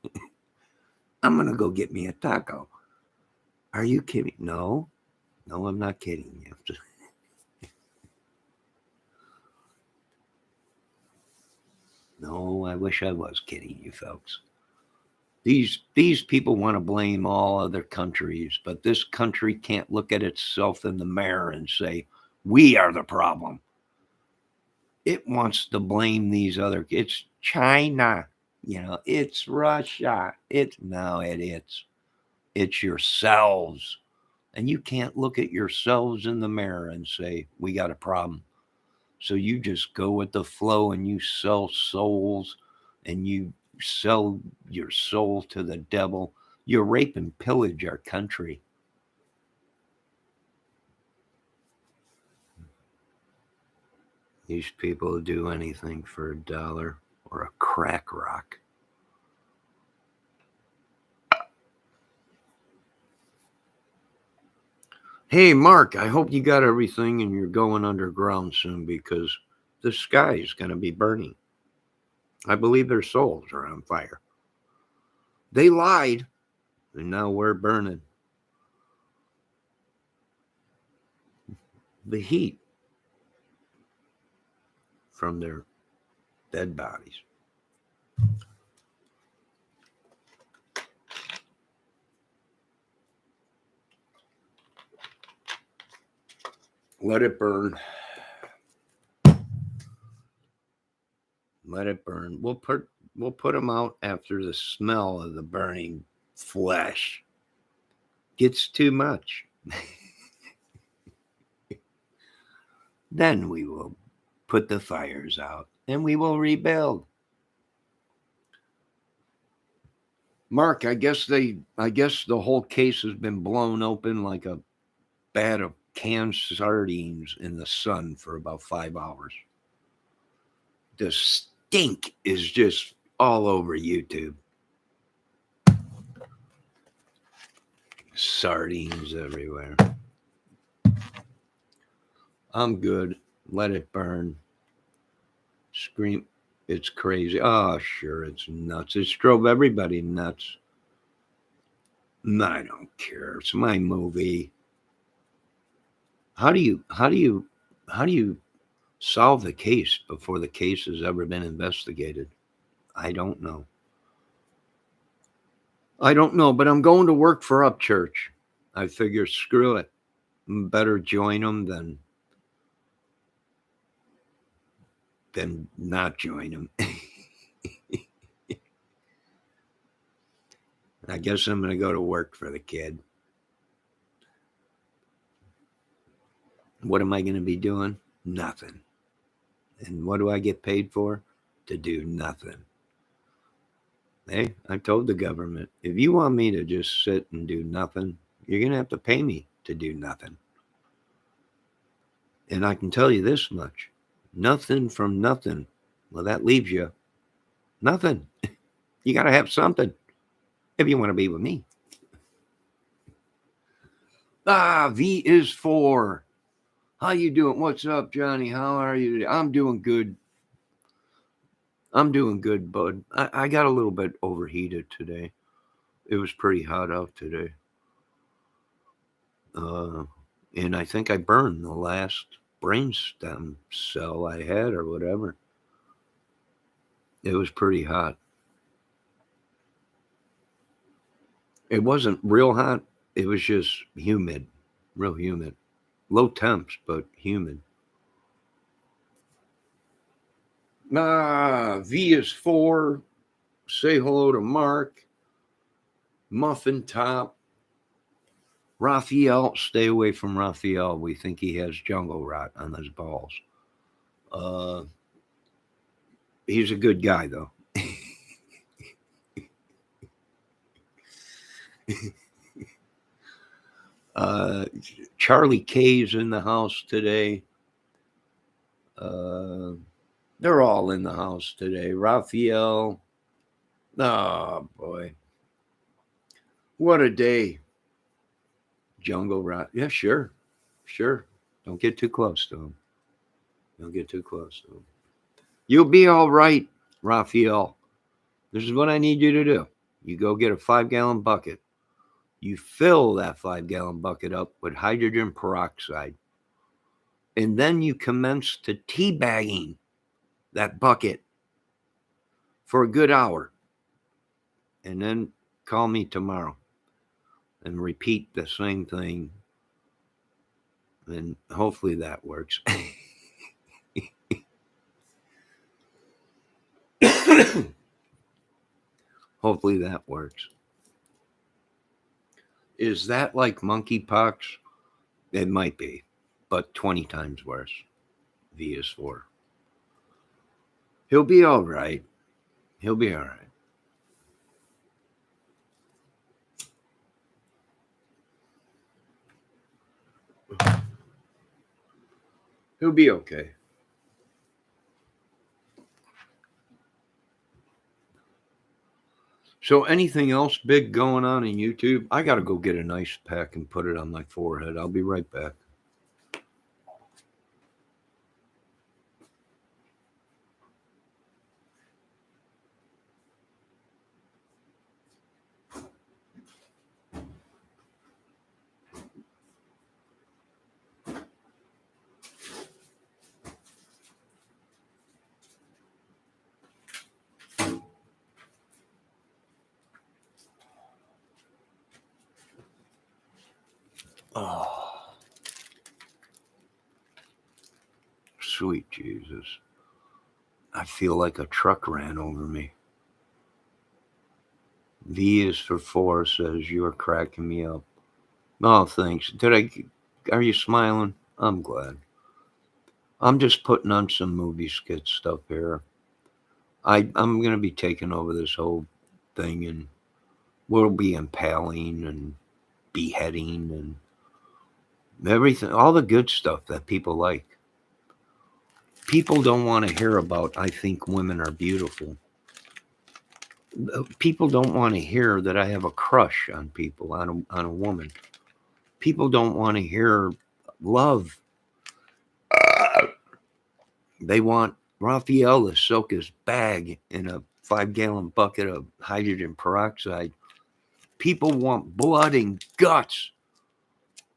I'm going to go get me a taco. Are you kidding? No, I'm not kidding you. No, I wish I was kidding you folks. These people want to blame all other countries, but this country can't look at itself in the mirror and say, we are the problem. it wants to blame these other. It's China, it's Russia. It's yourselves. And you can't look at yourselves in the mirror and say, we got a problem. So you just go with the flow and you sell souls and you sell your soul to the devil. You rape and pillage our country. These people do anything for $1 or a crack rock. Hey, Mark, I hope you got everything and you're going underground soon because the sky is going to be burning. I believe their souls are on fire. They lied, and now we're burning. The heat from their dead bodies. Let it burn. Let it burn. We'll put them out after the smell of the burning flesh gets too much. Then we will put the fires out and we will rebuild. Mark, I guess the whole case has been blown open like a bat of canned sardines in the sun for about 5 hours. The stink is just all over YouTube. Sardines everywhere. I'm good. Let it burn. Scream. It's crazy. Oh, sure, it's nuts. It's drove everybody nuts. I don't care. It's my movie. How do you solve the case before the case has ever been investigated? I don't know. But I'm going to work for Upchurch. I figure, screw it. Better join them than not join them. I guess I'm going to go to work for the kid. What am I going to be doing? Nothing. And what do I get paid for? To do nothing. Hey, I told the government, if you want me to just sit and do nothing, you're going to have to pay me to do nothing. And I can tell you this much, nothing from nothing. Well, that leaves you nothing. You got to have something if you want to be with me. V is for. How you doing? What's up, Johnny? How are you today? I'm doing good. Bud. I got a little bit overheated today. It was pretty hot out today. And I think I burned the last brainstem cell I had or whatever. It was pretty hot. It wasn't real hot. It was just humid, real humid. Low temps, but humid. V is for. Say hello to Mark. Muffin Top. Raphael, stay away from Raphael. We think he has jungle rot on his balls. He's a good guy, though. Charlie K's in the house today. They're all in the house today. Raphael. Oh, boy. What a day. Jungle rot. Yeah, sure. Don't get too close to him. You'll be all right, Raphael. This is what I need you to do. You go get a 5-gallon bucket. You fill that 5-gallon bucket up with hydrogen peroxide. And then you commence to teabagging that bucket for a good hour. And then call me tomorrow and repeat the same thing. And hopefully that works. Hopefully that works. Is that like monkeypox? It might be, but 20 times worse. V is for. He'll be all right. He'll be all right. He'll be okay. So, anything else big going on in YouTube? I got to go get an ice pack and put it on my forehead. I'll be right back. Oh, sweet Jesus. I feel like a truck ran over me. V is for 4 says you're cracking me up. Oh, thanks. Are you smiling? I'm glad. I'm just putting on some movie skit stuff here. I'm going to be taking over this whole thing, and we'll be impaling and beheading and everything, all the good stuff that people like. People don't want to hear about, I think women are beautiful. People don't want to hear that I have a crush on people, on a woman. People don't want to hear love. They want Raphael to soak his bag in a 5-gallon bucket of hydrogen peroxide. People want blood and guts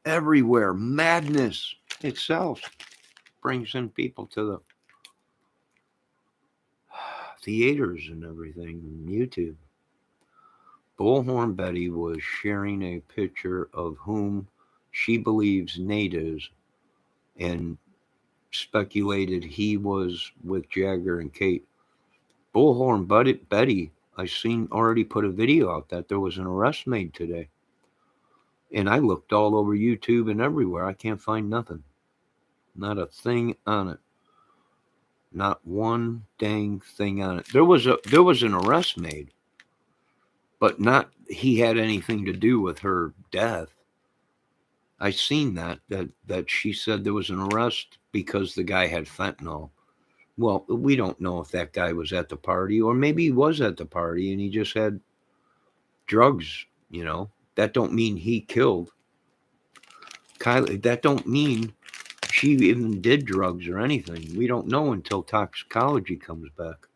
everywhere. Madness itself brings in people to the theaters and everything, and YouTube. Bullhorn Betty was sharing a picture of whom she believes Nate is and speculated he was with Jagger and Kate. Bullhorn Betty, I seen already put a video out that there was an arrest made today. And I looked all over YouTube and everywhere. I can't find nothing. Not a thing on it. Not one dang thing on it. There was an arrest made, but not he had anything to do with her death. I seen that she said there was an arrest because the guy had fentanyl. Well, we don't know if that guy was at the party, or maybe he was at the party and he just had drugs, That don't mean he killed Kylie. That don't mean she even did drugs or anything. We don't know until toxicology comes back.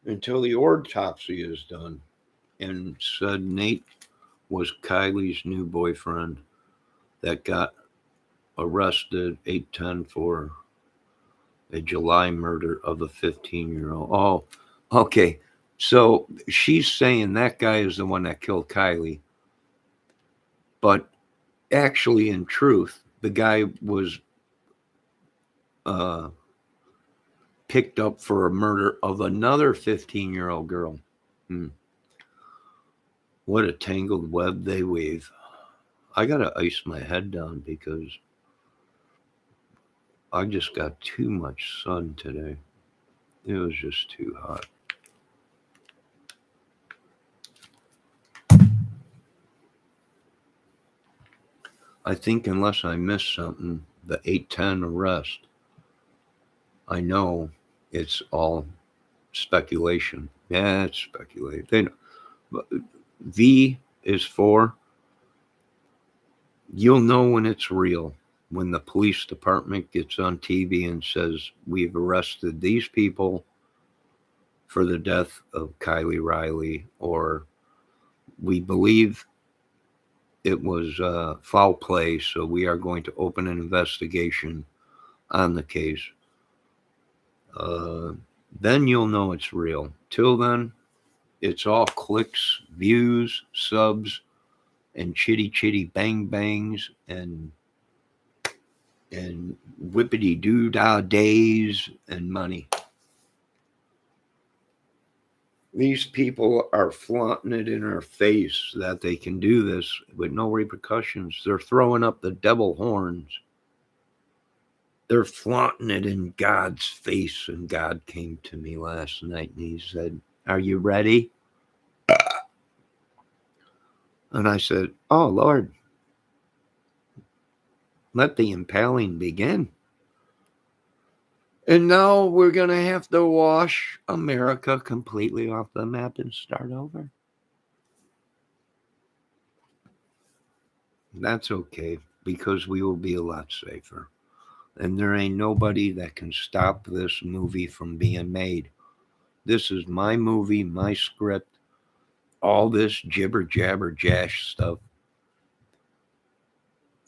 Until the autopsy is done and said Nate was Kylie's new boyfriend that got arrested 8/10 for a July murder of a 15-year-old. Oh, okay. So she's saying that guy is the one that killed Kylie. But actually, in truth, the guy was picked up for a murder of another 15-year-old girl. What a tangled web they weave. I got to ice my head down because I just got too much sun today. It was just too hot. I think unless I missed something, the 8/10 arrest, I know it's all speculation. Yeah, it's speculation. V is for, you'll know when it's real. When the police department gets on TV and says, we've arrested these people for the death of Kylie Riley, or we believe it was foul play, so we are going to open an investigation on the case. Then you'll know it's real. Till then, it's all clicks, views, subs, and chitty chitty bang bangs and whippity doo dah days and money. These people are flaunting it in our face that they can do this with no repercussions. They're throwing up the devil horns. They're flaunting it in God's face. And God came to me last night and he said, "Are you ready?" And I said, "Oh, Lord, let the impaling begin." And now we're going to have to wash America completely off the map and start over. That's okay, because we will be a lot safer. And there ain't nobody that can stop this movie from being made. This is my movie, my script, all this jibber jabber jash stuff.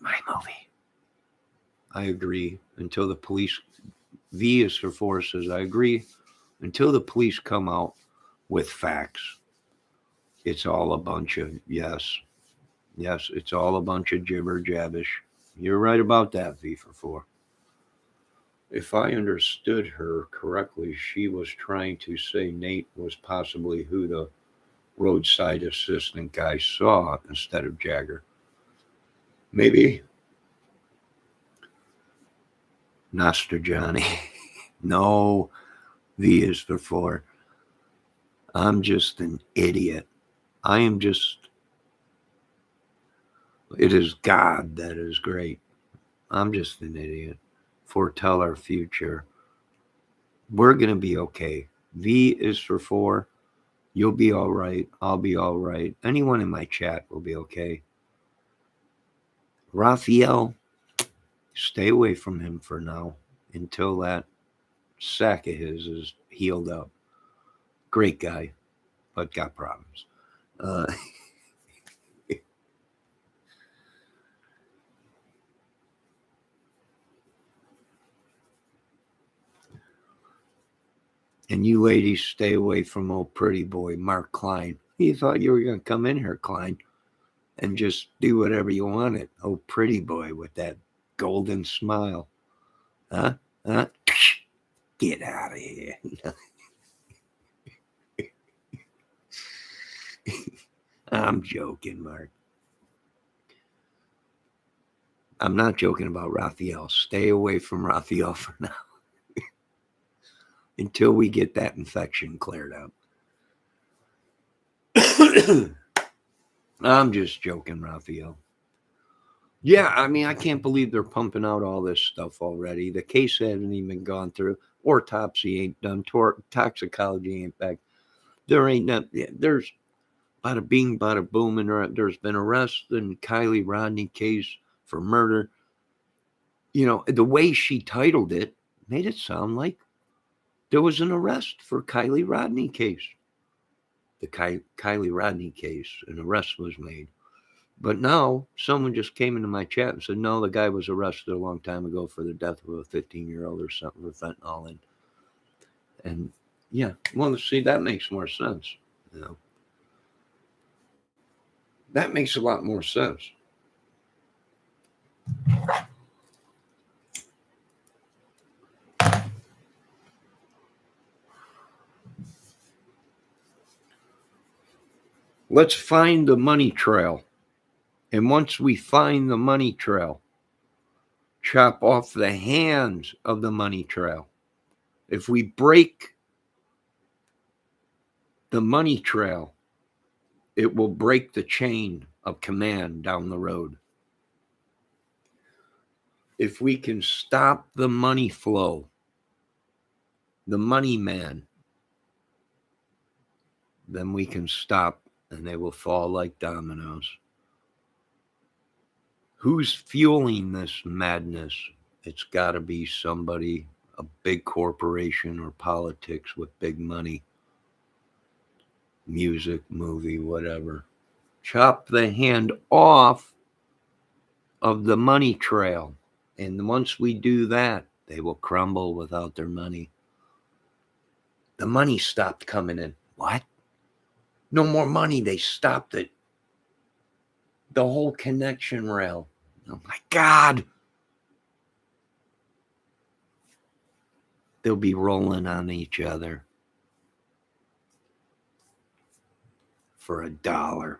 My movie. I agree until the police, V is for 4 says, I agree until the police come out with facts. It's all a bunch of, yes, it's all a bunch of jibber jabbish. You're right about that, V for 4. If I understood her correctly, she was trying to say Nate was possibly who the roadside assistant guy saw instead of Jagger. Maybe. Noster Johnny. No, V is for 4. I'm just an idiot. I am just. It is God that is great. I'm just an idiot. Foretell our future. We're going to be okay. V is for 4. You'll be all right. I'll be all right. Anyone in my chat will be okay. Raphael, stay away from him for now until that sack of his is healed up. Great guy, but got problems. And you ladies stay away from old pretty boy Mark Klein. He thought you were going to come in here, Klein, and just do whatever you wanted. Oh, pretty boy with that golden smile. Huh? Huh? Get out of here. I'm joking, Mark. I'm not joking about Raphael. Stay away from Raphael for now until we get that infection cleared up. I'm just joking, Raphael. Yeah, I mean, I can't believe they're pumping out all this stuff already. The case hasn't even gone through. Autopsy ain't done. Toxicology ain't back. There ain't not. There's bada bing, bada boom, and there's been arrests in Kiely Rodni case for murder. You know, the way she titled it made it sound like there was an arrest for Kiely Rodni case. The Kiely Rodni case, an arrest was made. But now someone just came into my chat and said, no, the guy was arrested a long time ago for the death of a 15-year-old or something with fentanyl. And yeah, well, see, that makes more sense. You know, that makes a lot more sense. Let's find the money trail. And once we find the money trail, chop off the hands of the money trail. If we break the money trail, it will break the chain of command down the road. If we can stop the money flow, the money man, then we can stop and they will fall like dominoes. Who's fueling this madness? It's got to be somebody, a big corporation or politics with big money. Music, movie, whatever. Chop the hand off of the money trail. And once we do that, they will crumble without their money. The money stopped coming in. What? No more money. They stopped it. The whole connection rail. Oh my God. They'll be rolling on each other. for $1.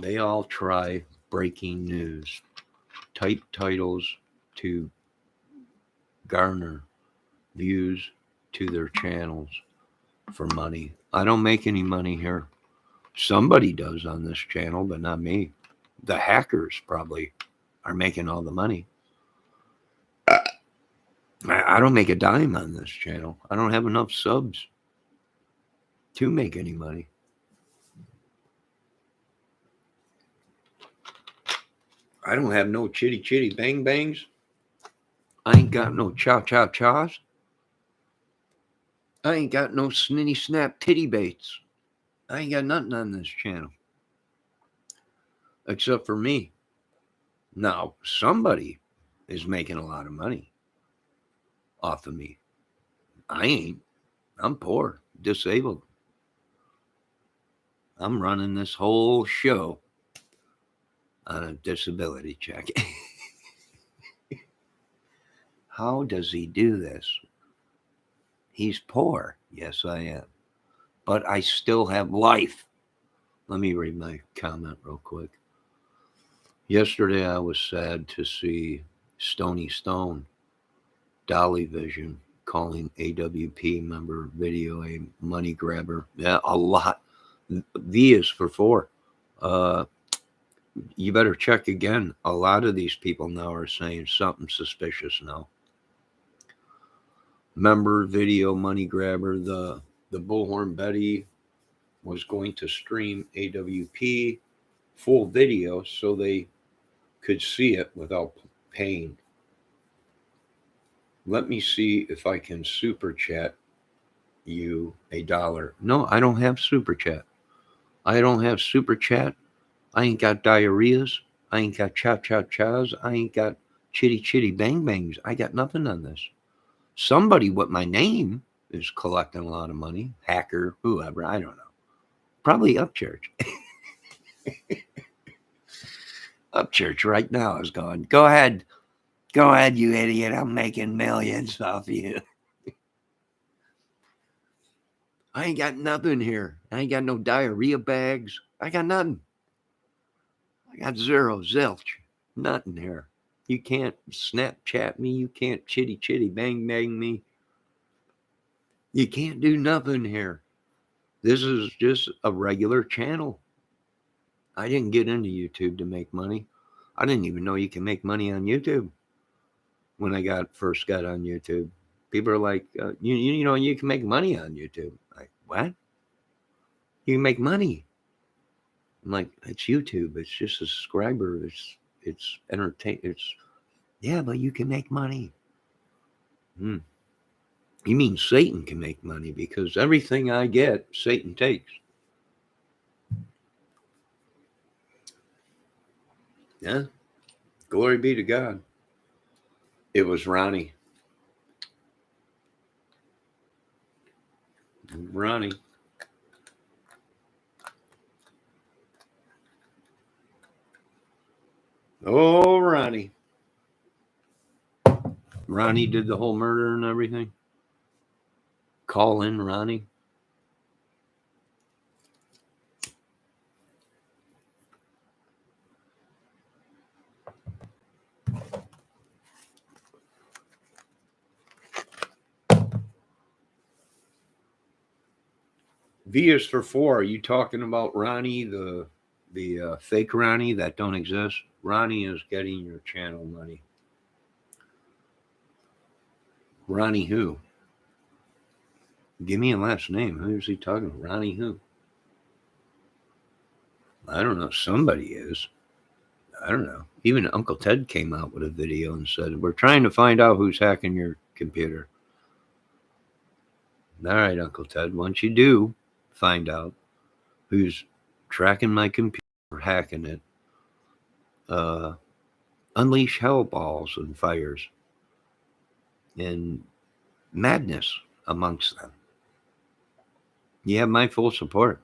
They all try breaking news, type titles to garner views to their channels for money. I don't make any money here. Somebody does on this channel, but not me. The hackers probably are making all the money. I don't make a dime on this channel. I don't have enough subs to make any money. I don't have no chitty chitty bang bangs. I ain't got no chow chow chows. I ain't got no snitty snap titty baits. I ain't got nothing on this channel. Except for me. Now, somebody is making a lot of money off of me. I ain't. I'm poor, disabled. I'm running this whole show on a disability check. How does he do this? He's poor. Yes, I am. But I still have life. Let me read my comment real quick. Yesterday, I was sad to see Stony Stone, Dolly Vision, calling AWP member video a money grabber. Yeah, a lot. V is for 4. You better check again. A lot of these people now are saying something suspicious now. Member video money grabber. The Bullhorn Betty was going to stream AWP full video so they could see it without paying. Let me see if I can super chat you $1. No, I don't have super chat. I don't have super chat. I ain't got diarrheas. I ain't got chow chow chows. I ain't got chitty chitty bang bangs. I got nothing on this. Somebody with my name is collecting a lot of money. Hacker, whoever, I don't know. Probably Upchurch. Upchurch right now is going, go ahead, you idiot. I'm making millions off you. I ain't got nothing here. I ain't got no diarrhea bags. I got nothing. I got zero, zilch, nothing here. You can't Snapchat me. You can't chitty chitty bang bang me. You can't do nothing here. This is just a regular channel. I didn't get into YouTube to make money. I didn't even know you can make money on YouTube. When I first got on YouTube, people are like, you know, you can make money on YouTube. Like, what? You can make money. I'm like, it's YouTube. It's just a subscriber. It's entertain. Yeah, but you can make money. You mean Satan can make money? Because everything I get, Satan takes. Yeah. Glory be to God. It was Ronnie. Ronnie. Oh, Ronnie. Ronnie did the whole murder and everything. Call in Ronnie. V is for 4. Are you talking about Ronnie, the fake Ronnie that don't exist? Ronnie is getting your channel money. Ronnie who? Give me a last name. Who's he talking about? Ronnie who? I don't know. Somebody is. I don't know. Even Uncle Ted came out with a video and said, we're trying to find out who's hacking your computer. All right, Uncle Ted. Once you do find out who's tracking my computer, hacking it, unleash hell balls and fires and madness amongst them. You have my full support.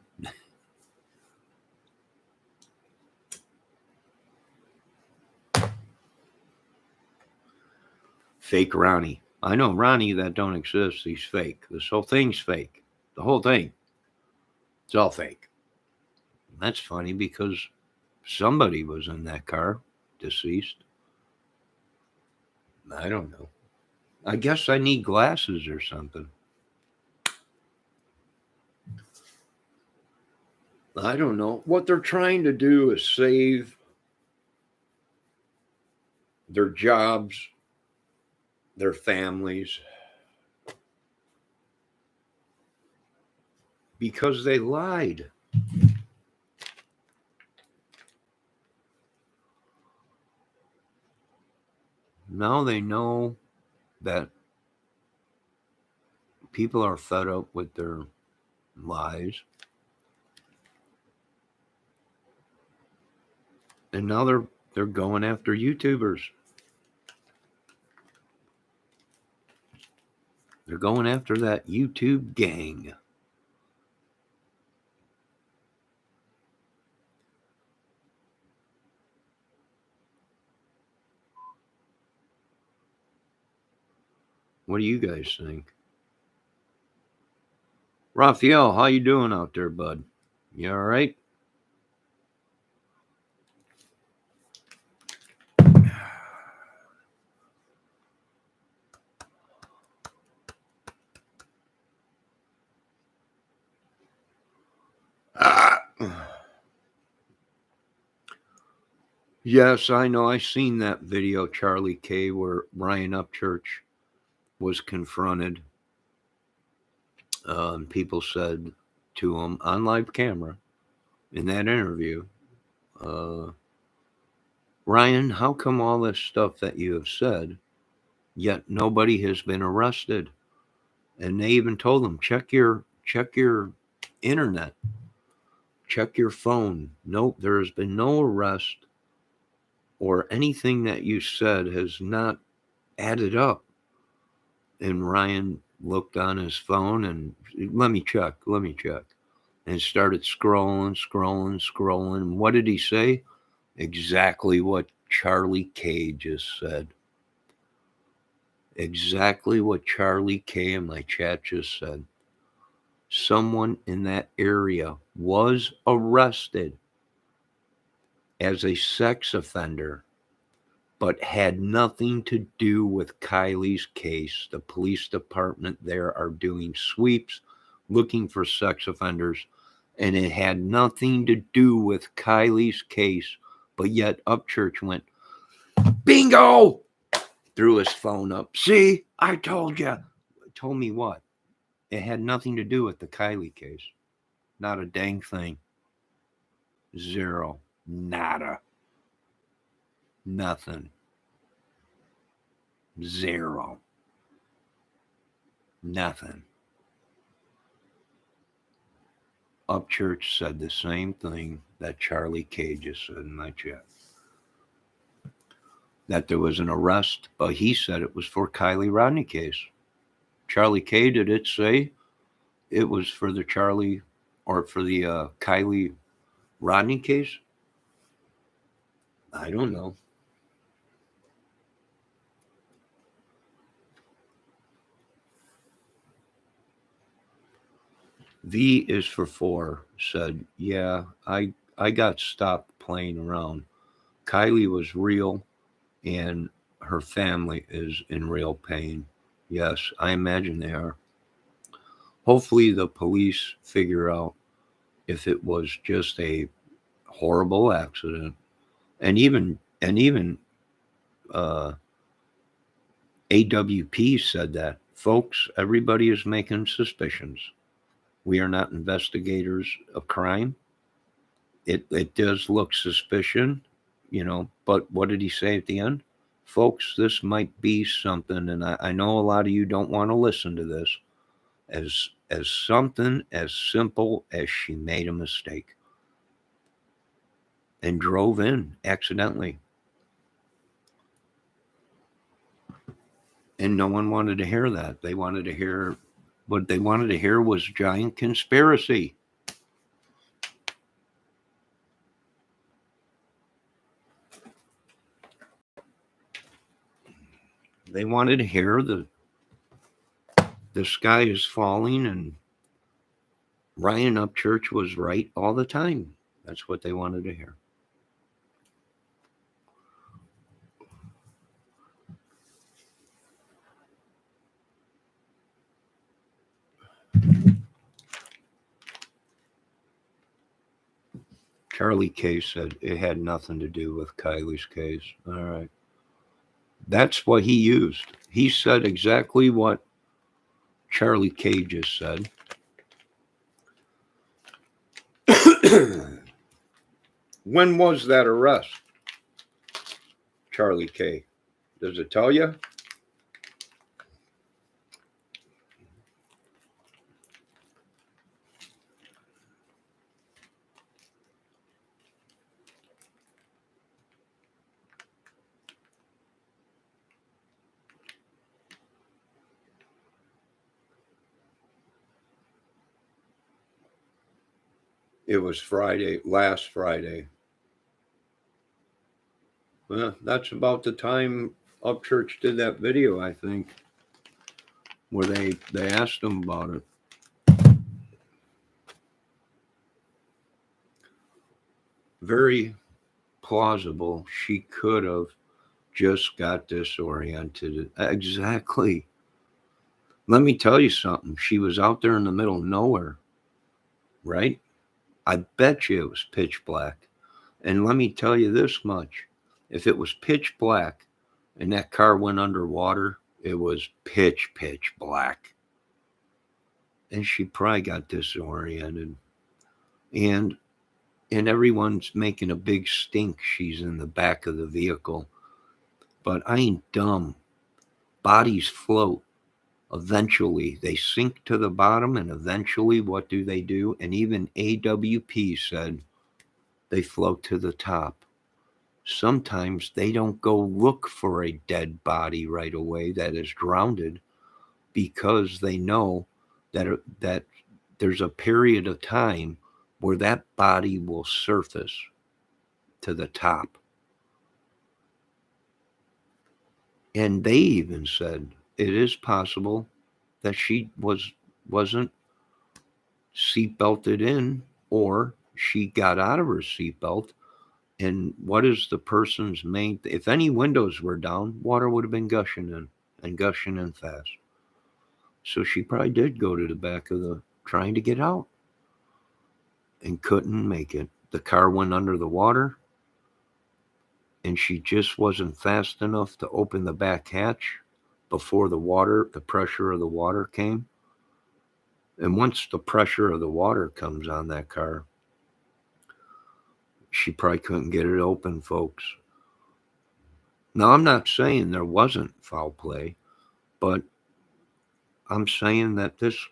Fake Ronnie. I know Ronnie that don't exist. He's fake. This whole thing's fake. The whole thing. It's all fake. That's funny because somebody was in that car, deceased. I don't know. I guess I need glasses or something. I don't know. What they're trying to do is save their jobs, their families, because they lied. Now they know that people are fed up with their lies. And now they're going after YouTubers. They're going after that YouTube gang. What do you guys think? Raphael, how you doing out there, bud? You all right? Ah. Yes, I know. I seen that video, Charlie K, where Ryan Upchurch was confronted. And people said to him on live camera in that interview, Ryan, how come all this stuff that you have said, yet nobody has been arrested? And they even told him, check your internet, check your phone. Nope, there has been no arrest, or anything that you said has not added up. And Ryan looked on his phone and let me check, and started scrolling. And what did he say? Exactly what Charlie K just said. Exactly what Charlie K in my chat just said. Someone in that area was arrested as a sex offender, but had nothing to do with Kiely's case. The police department there are doing sweeps looking for sex offenders, and it had nothing to do with Kiely's case, but yet Upchurch went, bingo! Threw his phone up. See, I told you. Told me what? It had nothing to do with the Kiely case. Not a dang thing. Zero. Nada. Nothing. Zero. Nothing. Upchurch said the same thing that Charlie K just said in my chat. That there was an arrest, but he said it was for Kiely Rodni case. Charlie K, did it say it was for the Charlie or for the Kiely Rodni case? I don't know. V is for 4 said, yeah, I got stopped playing around. Kiely was real and her family is in real pain. Yes, I imagine they are. Hopefully the police figure out if it was just a horrible accident. And even uh, AWP said that, folks, everybody is making suspicions. We are not investigators of crime. It does look suspicion, but what did he say at the end? Folks, this might be something, and I know a lot of you don't want to listen to this, as something as simple as she made a mistake and drove in accidentally. And no one wanted to hear that. They wanted to hear what they wanted to hear was giant conspiracy. They wanted to hear the sky is falling and Ryan Upchurch was right all the time. That's what they wanted to hear. Charlie K said it had nothing to do with Kylie's case. All right. That's what he used. He said exactly what Charlie K just said. When was that arrest, Charlie K? Does it tell you? It was Friday, last Friday. Well, that's about the time Upchurch did that video, I think, where they asked him about it. Very plausible. She could have just got disoriented. Exactly. Let me tell you something. She was out there in the middle of nowhere, right? I bet you it was pitch black. And let me tell you this much. If it was pitch black and that car went underwater, it was pitch black. And she probably got disoriented. And everyone's making a big stink. She's in the back of the vehicle. But I ain't dumb. Bodies float. Eventually, they sink to the bottom, and eventually, what do? And even AWP said they float to the top. Sometimes they don't go look for a dead body right away that is drowned because they know that there's a period of time where that body will surface to the top. And they even said it is possible that she wasn't seatbelted in, or she got out of her seatbelt. And what is the person's main? If any windows were down, water would have been gushing in and gushing in fast. So she probably did go to the back of the trying to get out and couldn't make it. The car went under the water, and she just wasn't fast enough to open the back hatch before the pressure of the water came. And once the pressure of the water comes on that car, she probably couldn't get it open, folks. Now, I'm not saying there wasn't foul play, but I'm saying that this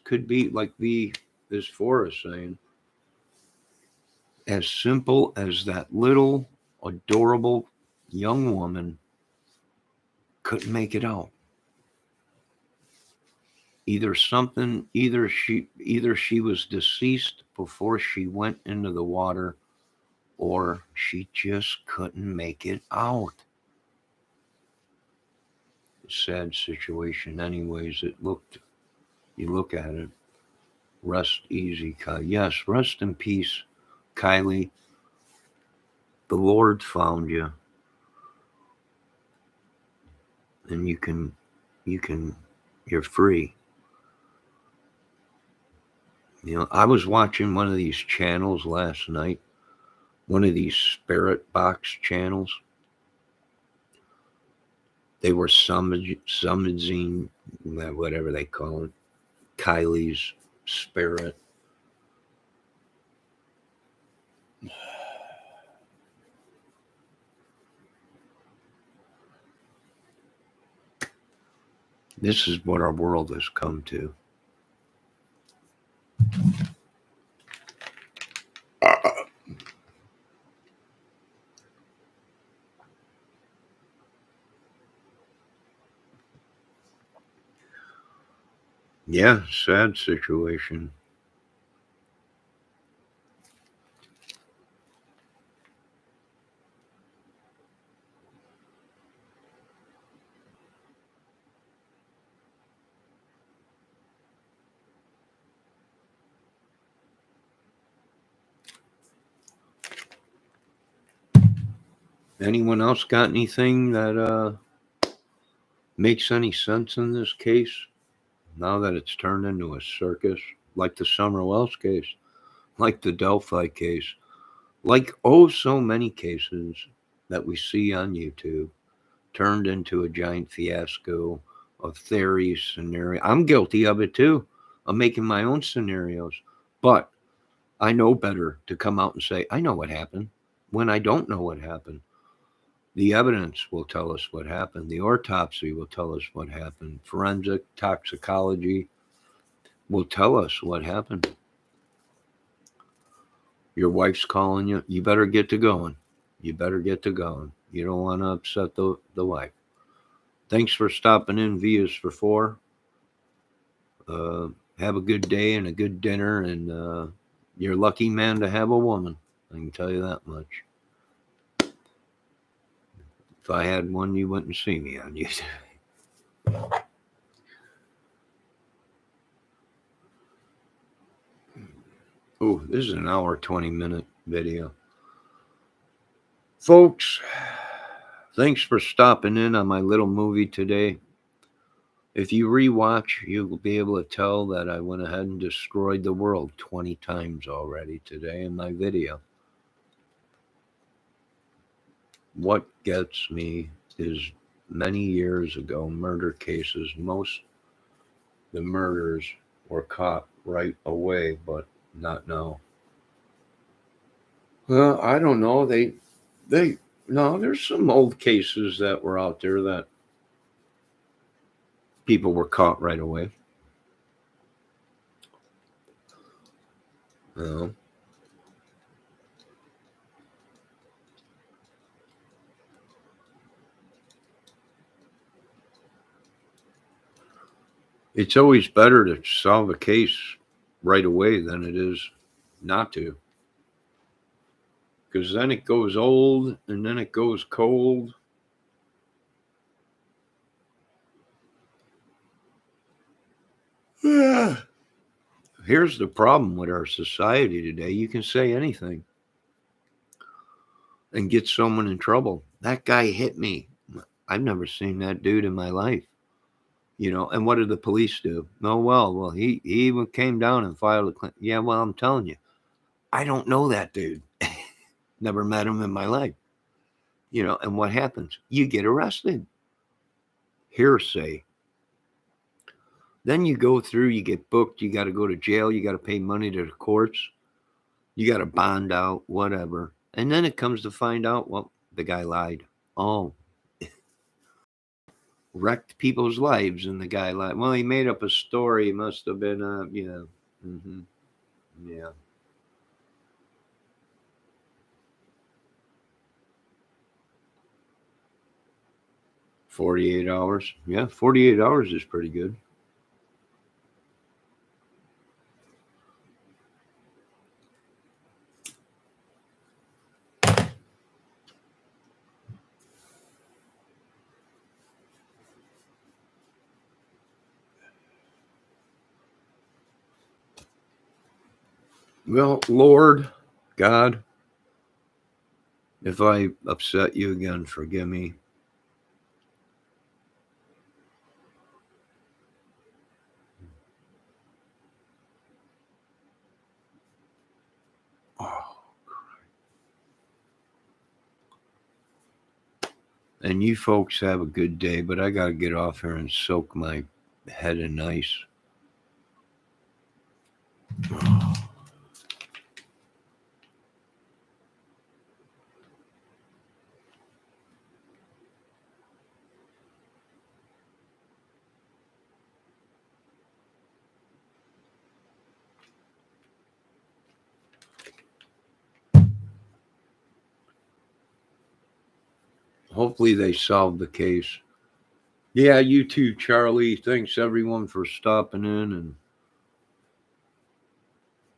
could be like this Forrest saying, as simple as that little adorable young woman couldn't make it out. Either she was deceased before she went into the water, or she just couldn't make it out. Sad situation. Anyways, you look at it. Rest easy, Kylie. Yes, rest in peace, Kylie. The Lord found you. And you're free. I was watching one of these channels last night, one of these spirit box channels. They were summoning, whatever they call it, Kylie's spirit. This is what our world has come to. Yeah, sad situation. Anyone else got anything that makes any sense in this case? Now that it's turned into a circus, like the Summer Wells case, like the Delphi case, like oh so many cases that we see on YouTube, turned into a giant fiasco of theories, scenario. I'm guilty of it too. I'm making my own scenarios, but I know better to come out and say I know what happened when I don't know what happened. The evidence will tell us what happened. The autopsy will tell us what happened. Forensic toxicology will tell us what happened. Your wife's calling you. You better get to going. You better get to going. You don't want to upset the wife. Thanks for stopping in. V is for 4. Uh, have a good day and a good dinner. And you're a lucky man to have a woman. I can tell you that much. If I had one, you wouldn't see me on YouTube. Oh, this is an hour, 20-minute video. Folks, thanks for stopping in on my little movie today. If you rewatch, you'll be able to tell that I went ahead and destroyed the world 20 times already today in my video. What gets me is many years ago, murder cases, most the murders were caught right away, but not now. Well, I don't know. No, there's some old cases that were out there that people were caught right away. You know? It's always better to solve a case right away than it is not to. Because then it goes old and then it goes cold. Yeah. Here's the problem with our society today. You can say anything and get someone in trouble. That guy hit me. I've never seen that dude in my life. You know, and what did the police do? Oh, well, he came down and filed a claim. Yeah, well, I'm telling you, I don't know that dude. Never met him in my life. You know, and what happens? You get arrested. Hearsay. Then you go through, you get booked, you got to go to jail, you got to pay money to the courts, you got to bond out, whatever. And then it comes to find out, well, the guy lied. Oh, wrecked people's lives, and the guy lied. Well, he made up a story. It must have been, yeah. 48 hours. Yeah, 48 hours is pretty good. Well, Lord, God, if I upset you again, forgive me. Oh. And you folks have a good day, but I got to get off here and soak my head in ice. Hopefully they solve the case. Yeah, you too, Charlie. Thanks everyone for stopping in, and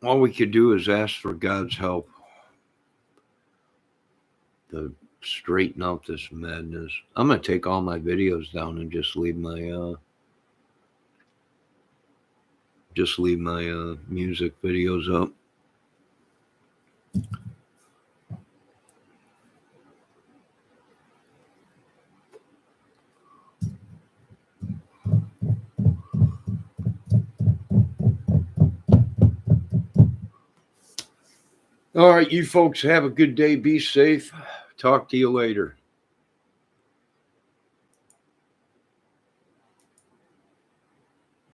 all we could do is ask for God's help to straighten out this madness. I'm gonna take all my videos down and just leave my music videos up. All right, you folks have a good day. Be safe. Talk to you later.